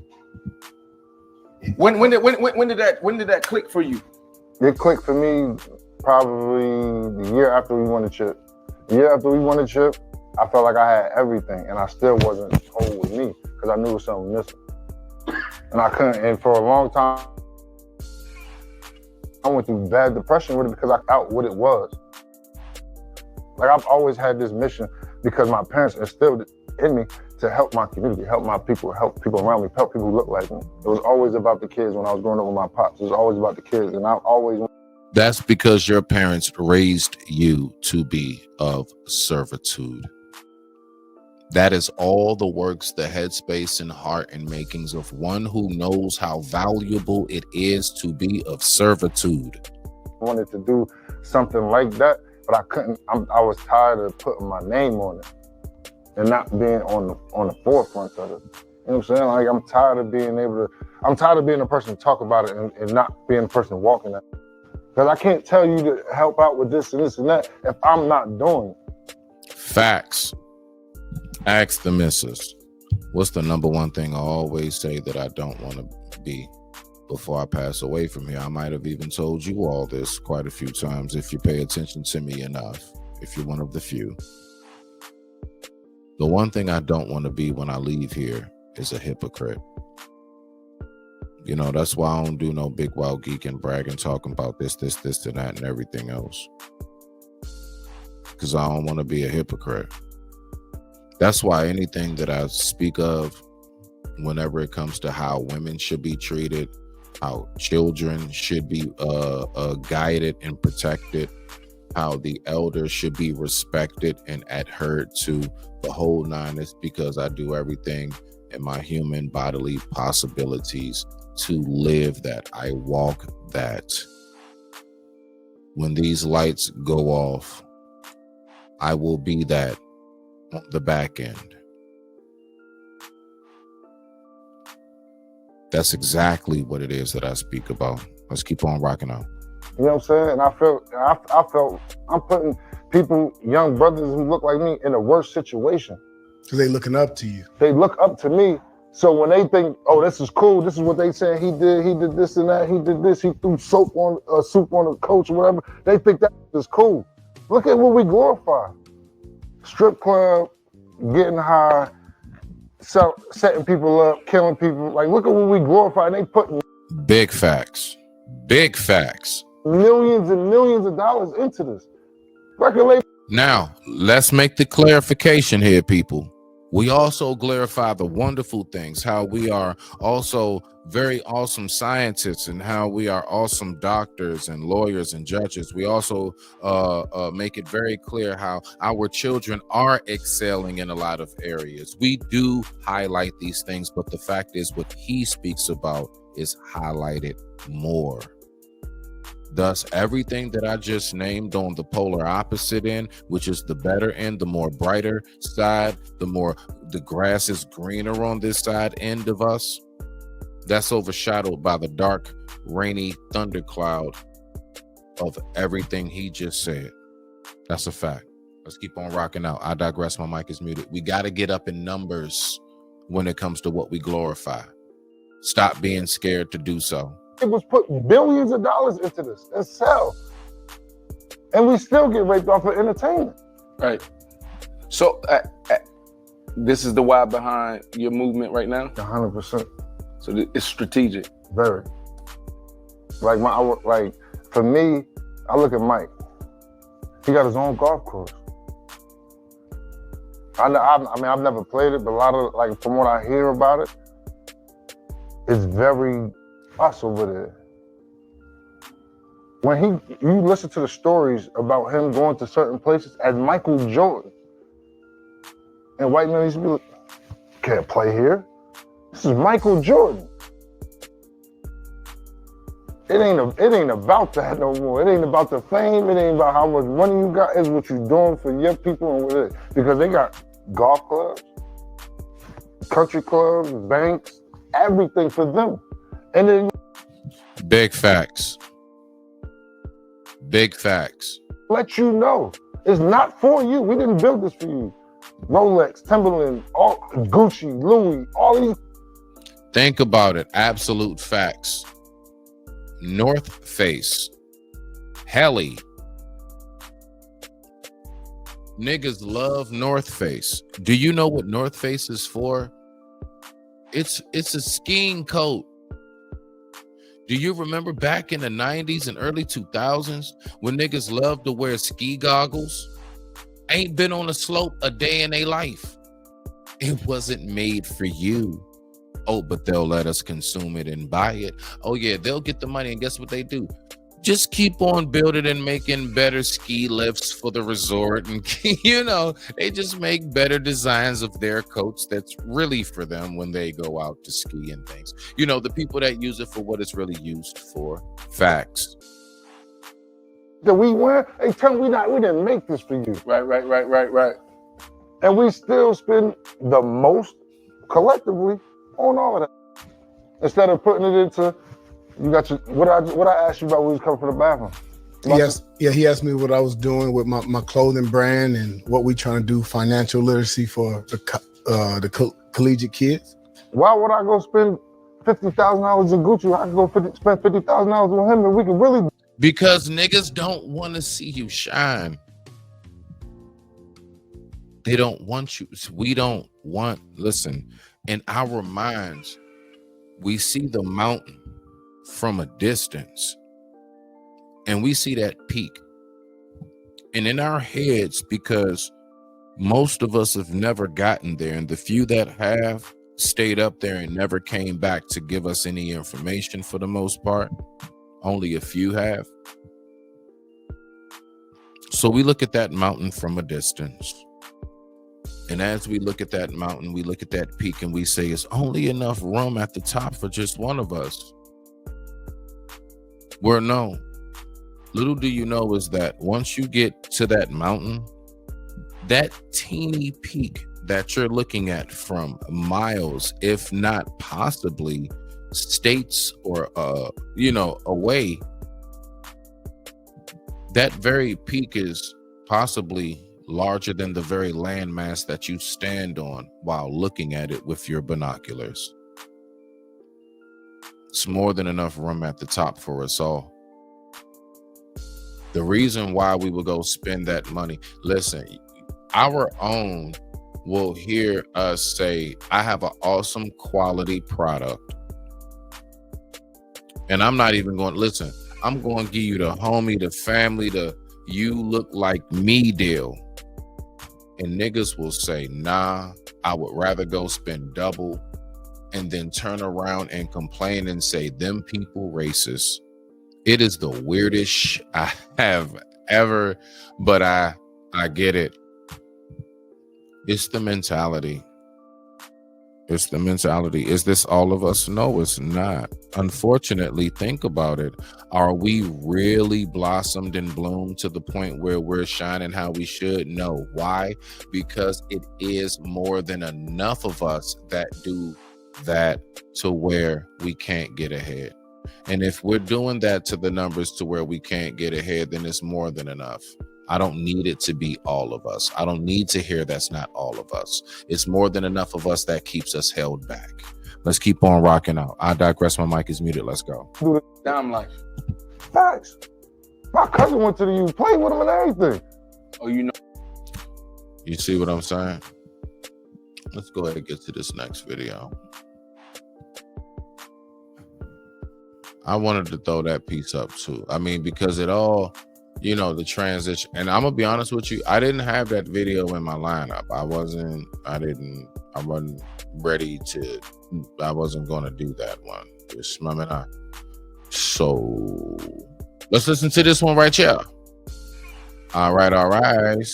When did that click for you? It clicked for me probably the year after we won the chip. The year after we won the chip, I felt like I had everything, and I still wasn't whole with me because I knew there was something missing. And I couldn't, and for a long time, I went through bad depression with it because I felt what it was. Like, I've always had this mission because my parents instilled it in me to help my community, help my people, help people around me, help people who look like me. It was always about the kids when I was growing up with my pops. It was always about the kids, and I've always... That's because your parents raised you to be of servitude. That is all the works, the headspace and heart and makings of one who knows how valuable it is to be of servitude. I wanted to do something like that, but I couldn't. I was tired of putting my name on it and not being on the forefront of it. You know what I'm saying? Like, I'm tired of being the person to talk about it and not being the person walking it. Because I can't tell you to help out with this and this and that if I'm not doing it. Facts. Ask the missus. What's the number one thing I always say that I don't want to be before I pass away from here? I might have even told you all this quite a few times if you pay attention to me enough, if you're one of the few. The one thing I don't want to be when I leave here is a hypocrite. You know, that's why I don't do no big wild geek and brag and talking about this, and that, and everything else. Because I don't want to be a hypocrite. That's why anything that I speak of, whenever it comes to how women should be treated, how children should be guided and protected, how the elders should be respected and adhered to, the whole 9, is because I do everything in my human bodily possibilities to live that. I walk that. When these lights go off, I will be that on the back end. That's exactly what it is that I speak about. Let's keep on rocking out. You know what I'm saying? And I felt I'm putting people, young brothers who look like me, in a worse situation. Because they looking up to you. They look up to me. So when they think, oh, this is cool, this is what they saying he did this and that, he did this, he threw soup on a coach or whatever, they think that is cool. Look at what we glorify. Strip club, getting high, setting people up, killing people. Like, look at what we glorify, and they putting big facts. Big facts. Millions and millions of dollars into this. Record label. Now, let's make the clarification here, people. We also glorify the wonderful things, how we are also very awesome scientists and how we are awesome doctors and lawyers and judges. We also make it very clear how our children are excelling in a lot of areas. We do highlight these things, but the fact is what he speaks about is highlighted more. Thus, everything that I just named on the polar opposite end, which is the better end, the more brighter side, the more the grass is greener on this side end of us, that's overshadowed by the dark, rainy thundercloud of everything he just said. That's a fact. Let's keep on rocking out. I digress. My mic is muted. We got to get up in numbers when it comes to what we glorify. Stop being scared to do so. It was put billions of dollars into this and sell. And we still get raped off of entertainment. Right. So this is the why behind your movement right now? 100%. So it's strategic. Very. Like for me, I look at Mike. He got his own golf course. I mean, I've never played it, but a lot of, like, from what I hear about it, it's very us over there. When you listen to the stories about him going to certain places as Michael Jordan, and white men used to be like, can't play here. This is Michael Jordan. It ain't about that no more. It ain't about the fame. It ain't about how much money you got. It's what you're doing for your people and what it is. Because they got golf clubs, country clubs, banks, everything for them. And then big facts. Big facts. Let you know it's not for you. We didn't build this for you. Rolex, Timberland, all Gucci, Louis, all these. Think about it. Absolute facts. North Face, Helly. Niggas love North Face. Do you know what North Face is for? It's a skiing coat. Do you remember back in the 90s and early 2000s when niggas loved to wear ski goggles? Ain't been on a slope a day in their life. It wasn't made for you. Oh, but they'll let us consume it and buy it. Oh yeah, they'll get the money, and guess what they do? Just keep on building and making better ski lifts for the resort, and you know, they just make better designs of their coats that's really for them when they go out to ski and things. You know, the people that use it for what it's really used for. Facts. That we wear, they tell me we didn't make this for you. Right. And we still spend the most collectively on all of that. Instead of putting it into, you got your, what I asked you about when we was coming from the bathroom. He asked me what I was doing with my clothing brand and what we trying to do financial literacy for the collegiate kids. Why would I go spend $50,000 in Gucci? I can go spend $50,000 on him and we can really. Because niggas don't want to see you shine. They don't want you. We don't want, listen, in our minds, we see the mountain from a distance and we see that peak. And in our heads, because most of us have never gotten there, and the few that have stayed up there and never came back to give us any information for the most part, only a few have. So we look at that mountain from a distance. And as we look at that mountain, we look at that peak and we say, it's only enough room at the top for just one of us. Well, no. Little do you know is that once you get to that mountain, that teeny peak that you're looking at from miles, if not possibly states or, away, that very peak is possibly larger than the very landmass that you stand on while looking at it with your binoculars. It's more than enough room at the top for us all. The reason why we will go spend that money, listen, our own will hear us say, I have an awesome quality product. And I'm not even going to listen. I'm going to give you the homie, the family, the you look like me deal. And niggas will say, nah, I would rather go spend double, and then turn around and complain and say, them people racist. It is the weirdest I have ever, but I get it. It's the mentality. It's the mentality. Is this all of us? No, it's not. Unfortunately, think about it. Are we really blossomed and bloomed to the point where we're shining how we should? No. Why? Because it is more than enough of us that do that to where we can't get ahead. And if we're doing that to the numbers to where we can't get ahead, then it's more than enough. I don't need it to be all of us. I don't need to hear that's not all of us. It's more than enough of us that keeps us held back. Let's keep on rocking out. I digress. My mic is muted. Let's go. Down life. Facts. My cousin went to the U, played with him and everything. Oh, you know. You see what I'm saying? Let's go ahead and get to this next video. I wanted to throw that piece up too. I mean, because it all, you know, the transition. And I'm gonna be honest with you, I didn't have that video in my lineup. I wasn't ready to. I wasn't gonna do that one. So let's listen to this one right here. All right.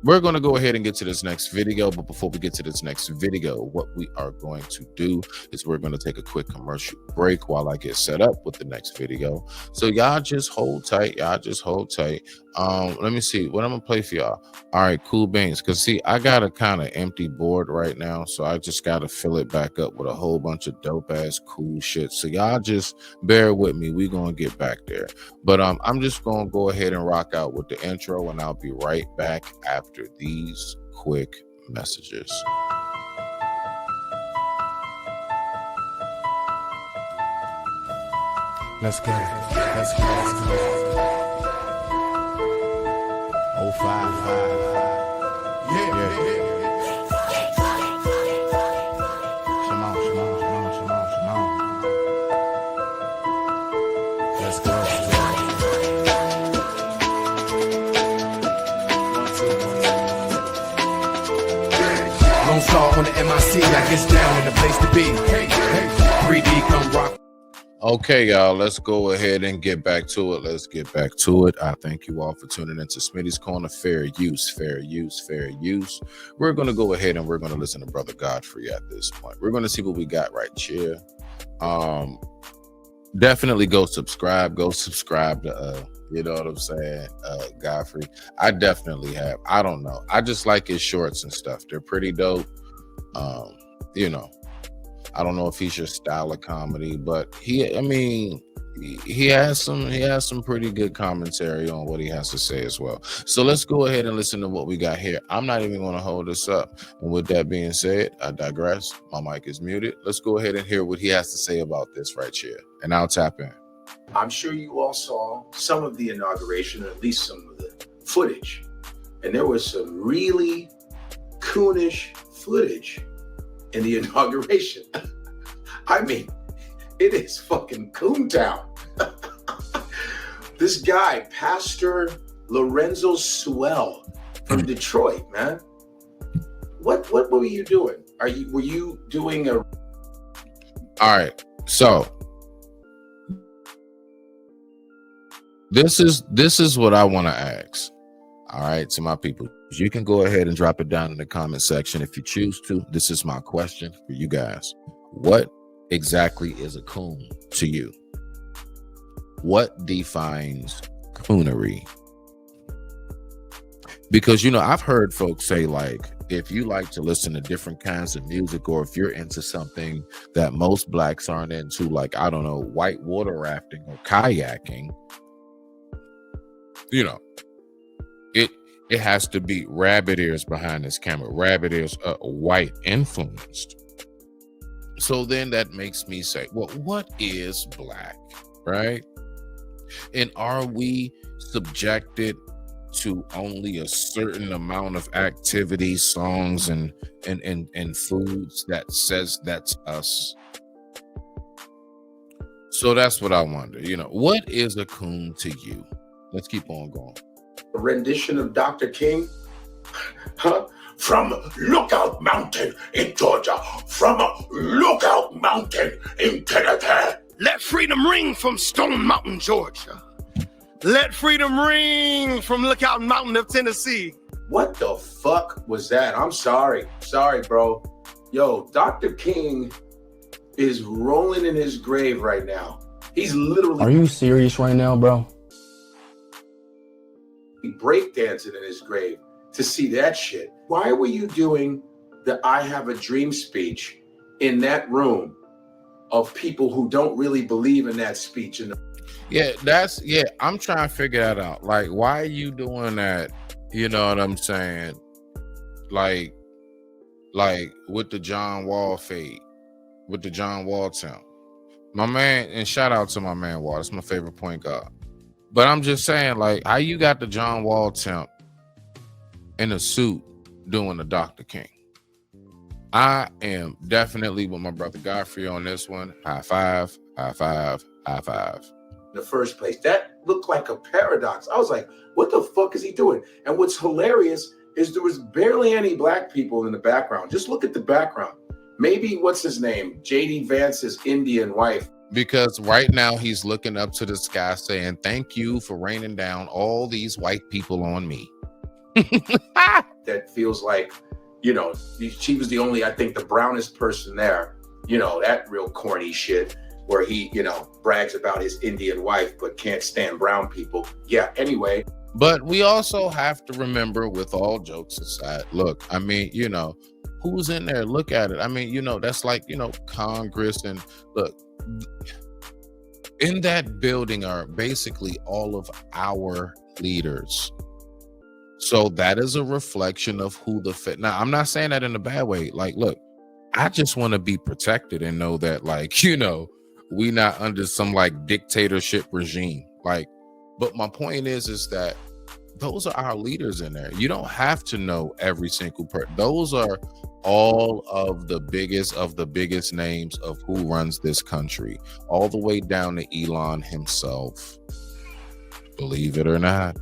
We're going to go ahead and get to this next video. But before we get to this next video, what we are going to do is we're going to take a quick commercial break while I get set up with the next video. So y'all just hold tight. Let me see what I'm going to play for y'all. All right, cool beans. Because see, I got a kind of empty board right now. So I just got to fill it back up with a whole bunch of dope ass cool shit. So y'all just bear with me. We're going to get back there. But I'm just going to go ahead and rock out with the intro, and I'll be right back after these quick messages. Let's go. 055. Yeah. Shimon. Let's go. Lone Star on the MIC, I guess down in the place to be. 3D come rock. Okay, y'all, let's go ahead and get back to it. I thank you all for tuning into Smitty's Corner. Fair use. We're going to go ahead and we're going to listen to Brother Godfrey at this point. We're going to see what we got right here. Definitely go subscribe to you know what I'm saying, Godfrey. I definitely have. I don't know. I just like his shorts and stuff. They're pretty dope. You know, I don't know if he's your style of comedy, but he has some pretty good commentary on what he has to say as well. So let's go ahead and listen to what we got here. I'm not even going to hold this up. And with that being said, I digress. My mic is muted. Let's go ahead and hear what he has to say about this right here. And I'll tap in. I'm sure you all saw some of the inauguration, or at least some of the footage. And there was some really coonish footage in the inauguration. I mean, it is fucking coon town. This guy, Pastor Lorenzo Suell from Detroit, man. What were you doing? Were you doing a? All right, so this is what I want to ask. All right, to my people, you can go ahead and drop it down in the comment section if you choose to. This is my question for you guys. What exactly is a coon to you? What defines coonery? Because, you know, I've heard folks say, like, if you like to listen to different kinds of music, or if you're into something that most blacks aren't into, like, I don't know, white water rafting or kayaking, you know, it has to be rabbit ears behind this camera. Rabbit ears white influenced. So then that makes me say, well, what is black, right? And are we subjected to only a certain amount of activities, songs, and foods that says that's us? So that's what I wonder. You know, what is a coon to you? Let's keep on going. A rendition of Dr. King? Huh? From Lookout Mountain in Georgia. From Lookout Mountain in Tennessee. Let freedom ring from Stone Mountain, Georgia. Let freedom ring from Lookout Mountain of Tennessee. What the fuck was that? I'm sorry. Sorry, bro. Yo, Dr. King is rolling in his grave right now. He's literally... Are you serious right now, bro? breakdancing in his grave to see that shit. Why were you doing the I Have a Dream speech in that room of people who don't really believe in that speech? Yeah, I'm trying to figure that out. Like, why are you doing that? You know what I'm saying? Like with the John Wall fade, with the John Wall temp. My man, and shout out to my man Wall. That's my favorite point guard. But I'm just saying, like, how you got the John Wall temp in a suit doing the Dr. King? I am definitely with my brother Godfrey on this one. High five, high five, high five. In the first place, that looked like a paradox. I was like, what the fuck is he doing? And what's hilarious is there was barely any black people in the background. Just look at the background. Maybe, what's his name? JD Vance's Indian wife. Because right now he's looking up to the sky saying, thank you for raining down all these white people on me. That feels like, you know, she was the only, I think, the brownest person there. You know, that real corny shit where he, you know, brags about his Indian wife but can't stand brown people. Yeah, anyway. But we also have to remember, with all jokes aside, look, I mean, you know, who's in there? Look at it. I mean, you know, that's like, you know, Congress, and look, in that building are basically all of our leaders. So that is a reflection of who the fit. Now, I'm not saying that in a bad way. Like, look, I just want to be protected and know that, like, you know, we not under some like dictatorship regime. Like, but my point is that those are our leaders in there. You don't have to know every single person. Those are all of the biggest names of who runs this country, all the way down to Elon himself. Believe it or not.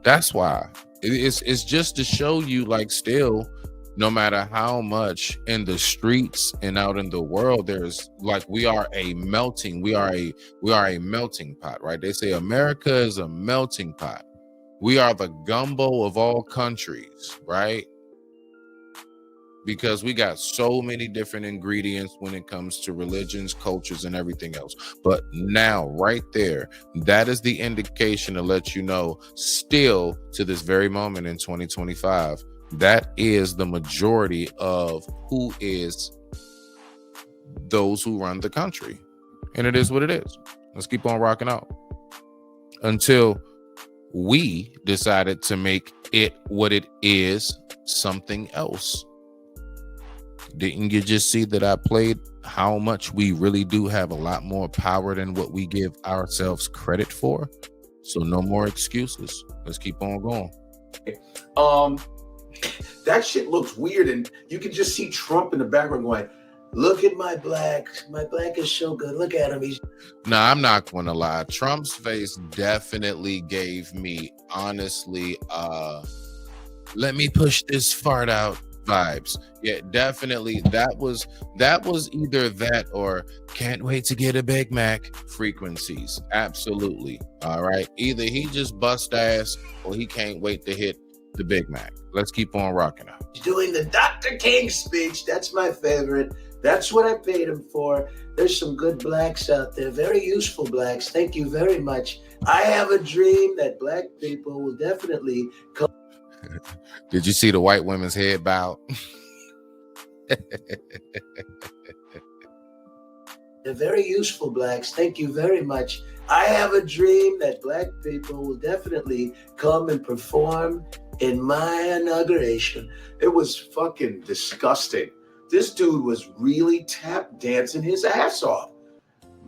That's why it's just to show you, like, still, no matter how much in the streets and out in the world, there's like, we are a melting pot, right? They say America is a melting pot. We are the gumbo of all countries, right? Because we got so many different ingredients when it comes to religions, cultures, and everything else. But now, right there, that is the indication to let you know, still to this very moment in 2025, that is the majority of who is those who run the country. And it is what it is. Let's keep on rocking out until we decided to make it what it is, something else. Didn't you just see that I played how much we really do have a lot more power than what we give ourselves credit for? So no more excuses. Let's keep on going. That shit looks weird, and you can just see Trump in the background going, look at my black is so good. Look at him. No, I'm not going to lie. Trump's face definitely gave me, honestly, let me push this fart out vibes. Yeah, definitely. That was either that or can't wait to get a Big Mac frequencies. Absolutely. All right. Either he just bust ass or he can't wait to hit the Big Mac. Let's keep on rocking out. Doing the Dr. King speech. That's my favorite. That's what I paid him for. There's some good blacks out there, very useful blacks. Thank you very much. I have a dream that black people will definitely come. Did you see the white women's head bow? They're very useful blacks. Thank you very much. I have a dream that black people will definitely come and perform in my inauguration. It was fucking disgusting. This dude was really tap dancing his ass off.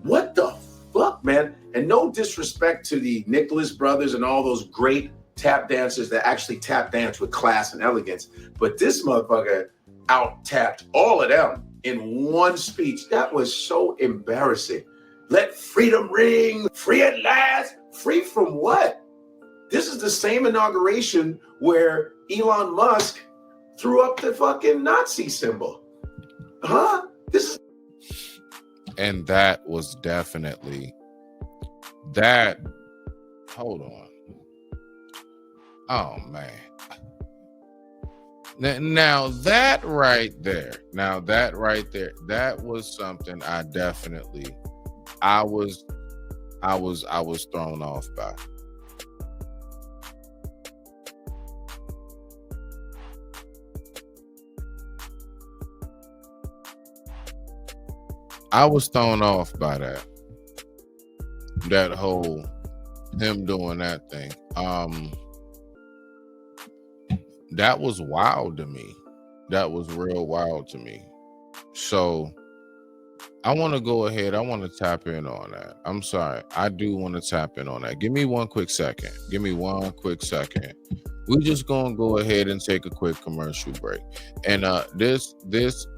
What the fuck, man? And no disrespect to the Nicholas brothers and all those great tap dancers that actually tap dance with class and elegance, but this motherfucker out-tapped all of them in one speech. That was so embarrassing. Let freedom ring, free at last. Free from what? This is the same inauguration where Elon Musk threw up the fucking Nazi symbol. Huh? And that was definitely that. Hold on. Oh man. Now that right there, that was something I definitely, I was thrown off by. I was thrown off by that. that whole him doing that thing. That was wild to me. That was real wild to me. So I want to go ahead. I want to tap in on that. I'm sorry. I do want to tap in on that. Give me one quick second. We're just gonna go ahead and take a quick commercial break. And this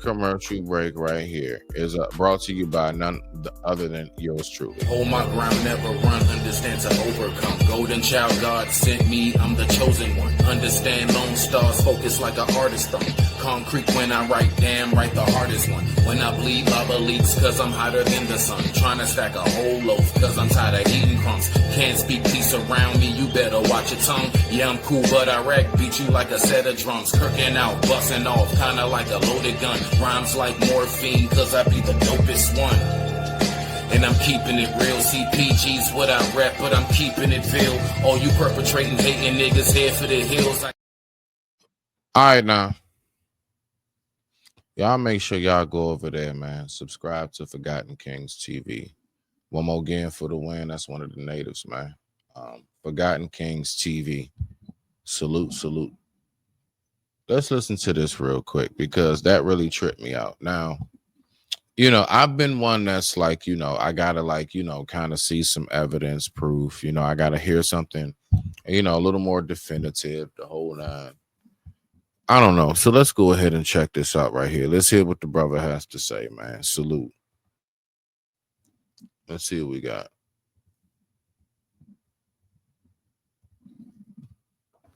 commercial break right here is brought to you by none other than yours truly. Hold my ground, never run, understand to overcome. Golden child, God sent me, I'm the chosen one. Understand lone stars, focus like an artist thumb. Concrete when I write, damn right the hardest one. When I bleed, lava leaks, cause I'm hotter than the sun. Trying to stack a whole loaf, cause I'm tired of eating crumbs. Can't speak peace around me, you better watch your tongue. Yeah, I'm cool, but I wreck, beat you like a set of drums. Kirking out, busting off, kinda like a loaded gun. Rhymes like morphine, cause I be the dopest one. And I'm keeping it real. CPG's what I rap, but I'm keeping it real. All you perpetrating, hating niggas head for the hills. All right, now. Y'all make sure y'all go over there, man. Subscribe to Forgotten Kings TV. One more again for the win. That's one of the natives, man. Forgotten Kings TV. Salute, salute. Let's listen to this real quick because that really tripped me out. Now, I've been one that's like, I gotta kind of see some evidence, proof. I gotta hear something, a little more definitive, the whole nine. I don't know. So let's go ahead and check this out right here. Let's hear what the brother has to say, man. Salute. Let's see what we got.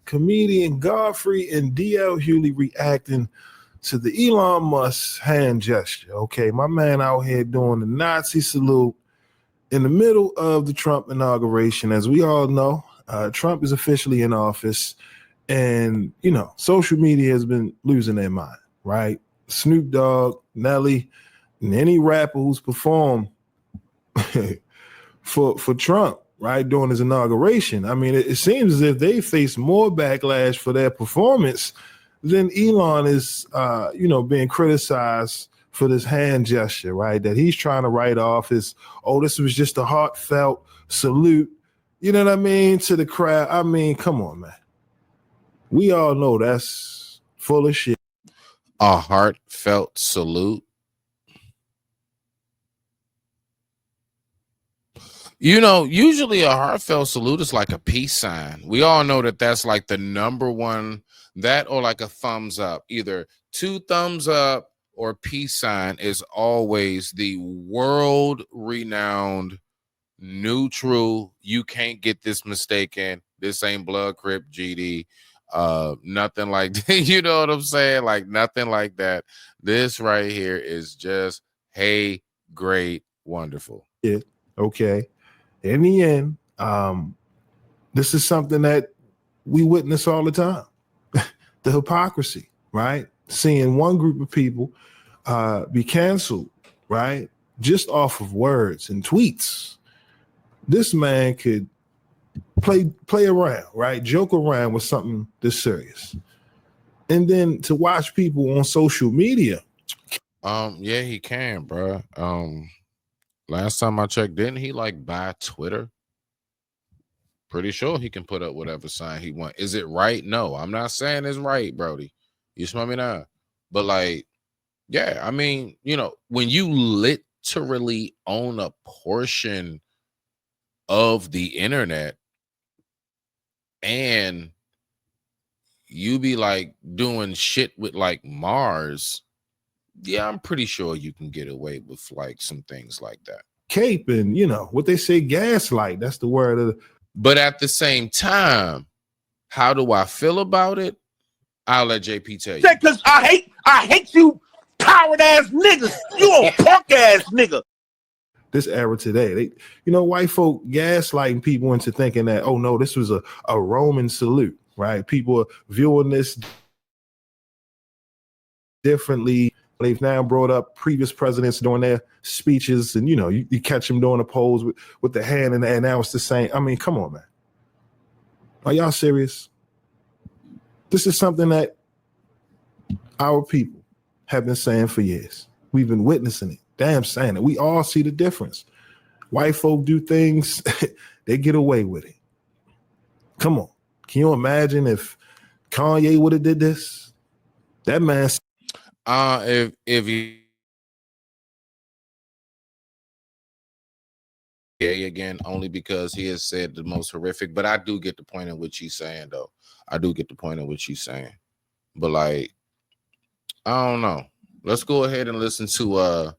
Comedian Godfrey and DL Hewley reacting to the Elon Musk hand gesture. Okay, my man out here doing the Nazi salute in the middle of the Trump inauguration. As we all know, Trump is officially in office, and social media has been losing their mind, right? Snoop Dogg, Nelly, and any rapper who's performed for Trump, right, during his inauguration. I mean, it seems as if they face more backlash for their performance than Elon is, being criticized for this hand gesture, right, that he's trying to write off as, this was just a heartfelt salute, you know what I mean, to the crowd. I mean, come on, man. We all know that's full of shit. A heartfelt salute. Usually a heartfelt salute is like a peace sign. We all know that that's like the number one, that or like a thumbs up. Either 2 thumbs up or peace sign is always the world-renowned neutral. You can't get this mistaken. This ain't blood, crip, GD. Nothing like that. You know what I'm saying? Like nothing like that. This right here is just, hey, great, wonderful. Yeah. Okay. In the end, this is something that we witness all the time. The hypocrisy, right? Seeing one group of people be canceled, right? Just off of words and tweets. This man could play around, right? Joke around with something this serious. And then to watch people on social media. Yeah, he can, bro. Last time I checked, didn't he buy Twitter? Pretty sure he can put up whatever sign he wants. Is it right? No, I'm not saying it's right, Brody. You smell me now? But yeah, I mean, when you literally own a portion of the internet and you be doing shit with Mars, yeah, I'm pretty sure you can get away with some things like that. Cape and what they say, gaslight. That's the word of But at the same time, how do I feel about it? I'll let JP tell you. Because I hate you coward ass niggas. You a punk ass nigga. This era today, white folk gaslighting people into thinking that, oh no, this was a Roman salute, right? People are viewing this differently. They've now brought up previous presidents during their speeches, and you catch them doing a pose with the hand, and now it's the same. I mean, come on, man. Are y'all serious? This is something that our people have been saying for years. We've been witnessing it. Damn saying it. We all see the difference. white folk do things, they get away with it. Come on. Can you imagine if Kanye would have did this? That man. If he gay again, only because he has said the most horrific, but I do get the point in which he's saying, though. I do get the point in which he's saying. But like, I don't know. Let's go ahead and listen to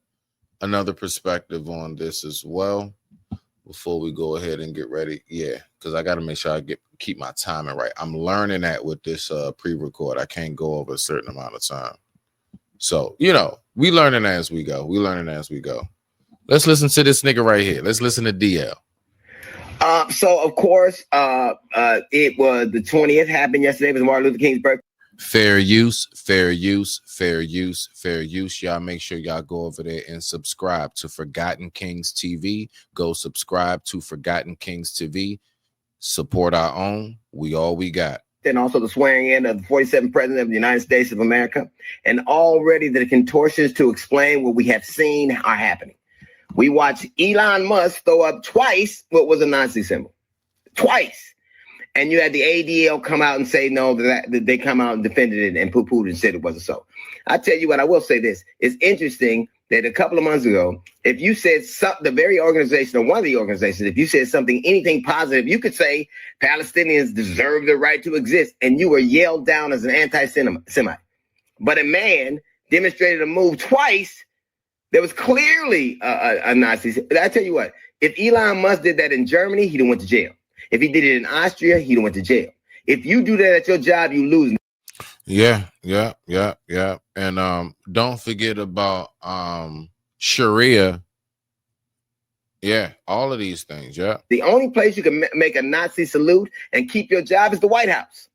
another perspective on this as well before we go ahead and get ready. Yeah, because I got to make sure I keep my timing right. I'm learning that with this pre-record. I can't go over a certain amount of time. So, you know, we learning as we go. Let's listen to this nigga right here. Let's listen to DL. So of course, it was the 20th, happened yesterday. It was Martin Luther King's birthday. Fair use. Y'all make sure y'all go over there and subscribe to Forgotten Kings TV. Go subscribe to Forgotten Kings TV. Support our own. We all we got. And also the swearing in of the 47th president of the United States of America. And already the contortions to explain what we have seen are happening. We watched Elon Musk throw up twice what was a Nazi symbol. Twice. And you had the ADL come out and say no, that they come out and defended it and poo-pooed and said it wasn't so. I tell you what, I will say this. It's interesting that a couple of months ago, if you said the very organization or one of the organizations, if you said something, anything positive, you could say Palestinians deserve the right to exist, and you were yelled down as an anti-Semite. But a man demonstrated a move twice that was clearly a Nazi. I tell you what, if Elon Musk did that in Germany, he'd have went to jail. If he did it in Austria, he'd have went to jail. If you do that at your job, you lose. Yeah. And don't forget about Sharia. Yeah, all of these things. Yeah. The only place you can make a Nazi salute and keep your job is the White House.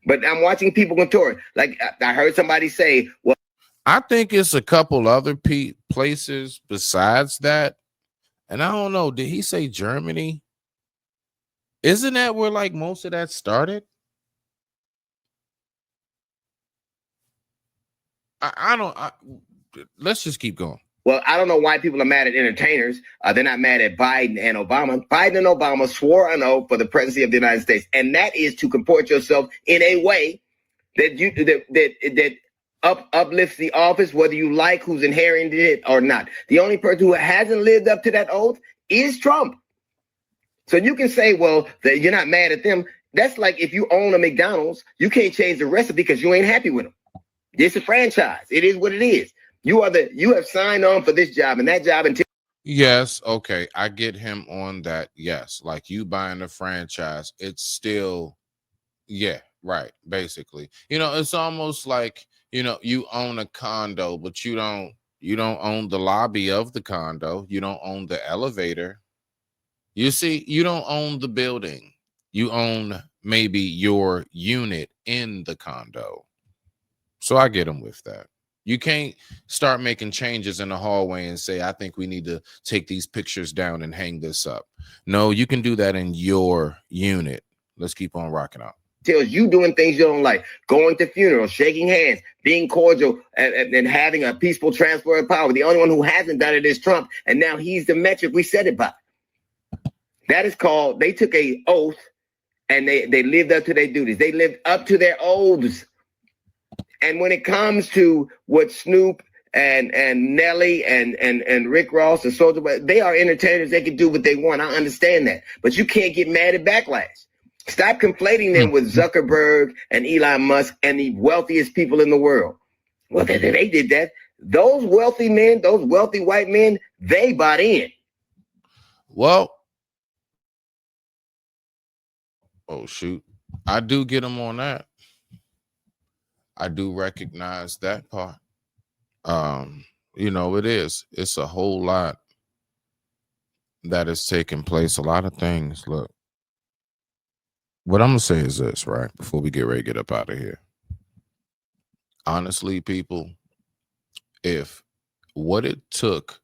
But I'm watching people contort. Like I heard somebody say, well, I think it's a couple other places besides that. And I don't know, did he say Germany? Isn't that where like most of that started? Let's just keep going. Well, I don't know why people are mad at entertainers. They're not mad at Biden and Obama. Biden and Obama swore an oath for the presidency of the United States, and that is to comport yourself in a way that uplifts the office, whether you like who's inheriting it or not. The only person who hasn't lived up to that oath is Trump. So you can say, well, that you're not mad at them. That's like if you own a McDonald's, you can't change the recipe because you ain't happy with them. It's a franchise. It is what it is. You have signed on for this job and that job until. Yes, okay, I get him on that. Yes, like you buying a franchise, it's still, yeah, right. Basically, you know, it's almost like, you know, you own a condo, but you don't own the lobby of the condo. You don't own the elevator. You see, you don't own the building. You own maybe your unit in the condo. So I get him with that. You can't start making changes in the hallway and say, I think we need to take these pictures down and hang this up. No, you can do that in your unit. Let's keep on rocking out. Tells you doing things you don't like, going to funerals, shaking hands, being cordial, and having a peaceful transfer of power. The only one who hasn't done it is Trump, and now he's the metric we set it by. That is called, they took a oath and they lived up to their duties. They lived up to their oaths. And when it comes to what Snoop and Nelly and Rick Ross and Soulja Boy, they are entertainers. They can do what they want. I understand that. But you can't get mad at backlash. Stop conflating them with Zuckerberg and Elon Musk and the wealthiest people in the world. Well, they did that. Those wealthy men, those wealthy white men, they bought in. Well, oh, shoot. I do get them on that. I do recognize that part. You know, it's a whole lot that is taking place. A lot of things. Look, what I'm going to say is this, right? Before we get ready to get up out of here. Honestly, people, if what it took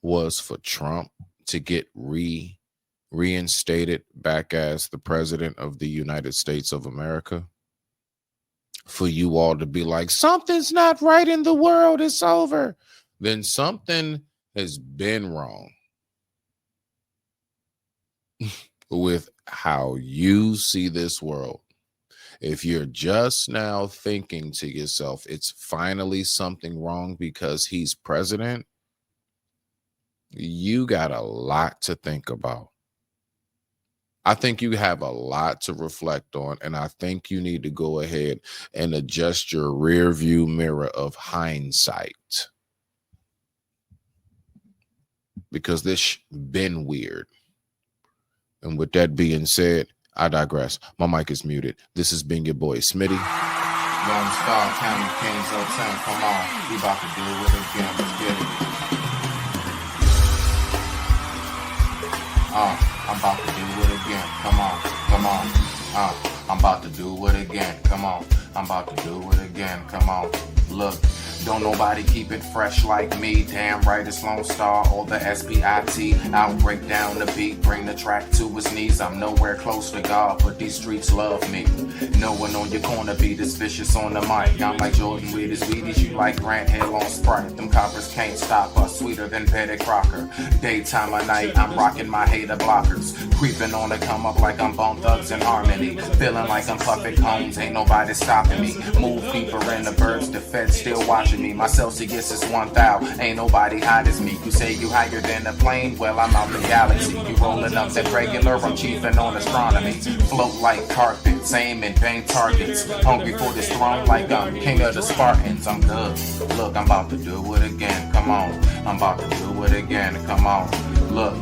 was for Trump to get reinstated back as the president of the United States of America, for you all to be like, something's not right in the world, it's over, then something has been wrong. with how you see this world. If you're just now thinking to yourself, it's finally something wrong because he's president, you got a lot to think about. I think you have a lot to reflect on, and I think you need to go ahead and adjust your rear view mirror of hindsight, because this been weird. And with that being said, I digress. My mic is muted. This has been your boy Smitty. Lone Star County Kings Uptown. Come on, we about to do it again. Let's get it. I'm about to do it again. Come on, come on. I'm about to do it again. Come on, I'm about to do it again. Come on, look. Don't nobody keep it fresh like me. Damn right, it's Lone Star or the SBIT. I'll break down the beat, bring the track to his knees. I'm nowhere close to God, but these streets love me. No one on your corner be this vicious on the mic. I'm like Jordan with his Wheaties, you like Grant Hill on Sprite. Them coppers can't stop us, sweeter than Petty Crocker. Daytime or night, I'm rocking my hater blockers. Creeping on the come up like I'm Bone Thugs in Harmony. Feeling like I'm Puffin Combs, ain't nobody stopping me. Move deeper in the birds, the feds still watching me. My Celsius is 1,000, ain't nobody hot as me. You say you higher than a plane, well I'm out the galaxy. You rolling up that regular, I'm chiefing on astronomy. Float like carpets, aim and bang targets. Hungry for this throne like I'm king of the Spartans. I'm good, look, I'm about to do it again, come on. I'm about to do it again, come on. Look,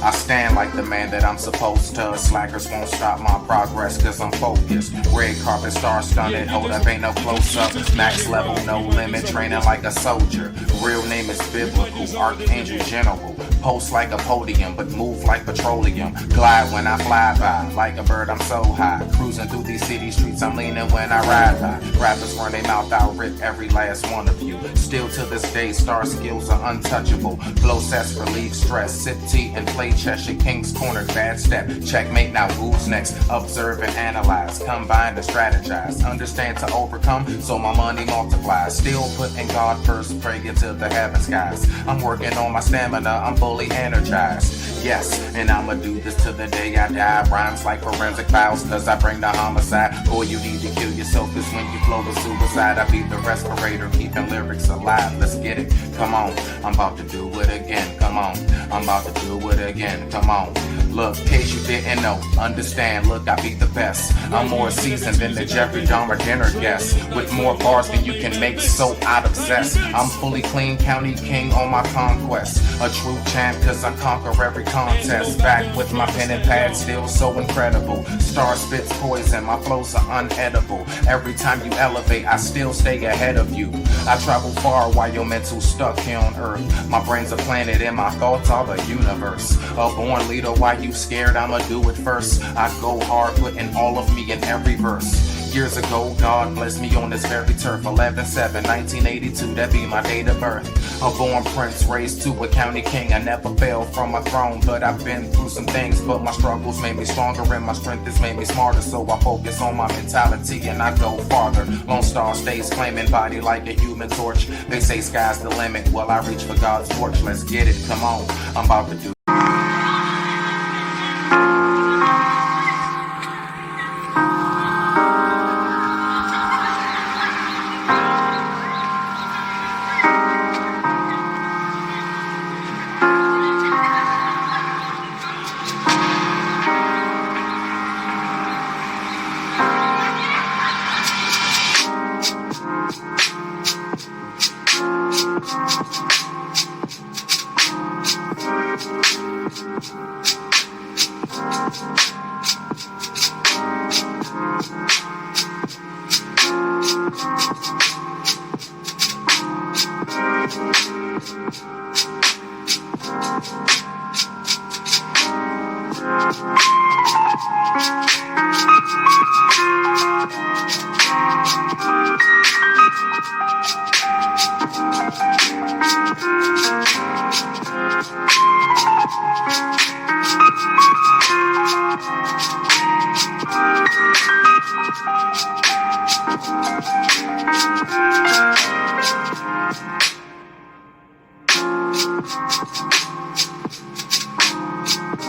I stand like the man that I'm supposed to. Slackers won't stop my progress cause I'm focused. Red carpet star stunted, hold up, ain't no close up. Max level, no limit, training like a soldier. Real name is biblical, archangel general. Post like a podium, but move like petroleum. Glide when I fly by, like a bird I'm so high. Cruising through these city streets, I'm leaning when I ride by. Rappers run their mouth, I'll rip every last one of you. Still to this day, star skills are untouchable. Blow sets, relieve stress, sip tea and play Cheshire King's corner, bad step. Checkmate, now who's next? Observe and analyze, combine and strategize. Understand to overcome, so my money multiplies. Still putting God first, praying to the heaven skies. I'm working on my stamina, I'm fully energized. Yes, and I'ma do this till the day I die. Rhymes like forensic files, cause I bring the homicide. Boy, you need to kill yourself, cause when you flow the suicide, I be the respirator, keeping lyrics alive. Let's get it, come on. I'm about to do it again, come on. I'm about to do it again, come on. Look, in case you didn't know, understand, look, I be the best. I'm more seasoned than the Jeffrey Dahmer dinner guest. With more bars than you can make soap out of zest. I'm fully clean, county king on my conquest. A true champ, cause I conquer every contest. Back with my pen and pad, still so incredible. Star spits poison, my flows are unedible. Every time you elevate, I still stay ahead of you. I travel far while your mental stuck here on earth. My brain's a planet and my thoughts are the universe. A born leader, why you scared? I'ma do it first. I go hard, putting all of me in every verse. Years ago, God blessed me on this very turf. 11/7/1982, that be my date of birth. A born prince, raised to a county king. I never fell from my throne, but I've been through some things. But my struggles made me stronger and my strength has made me smarter. So I focus on my mentality and I go farther. Lone Star stays flaming, body like a human torch. They say sky's the limit, well I reach for God's torch. Let's get it, come on, I'm about to do.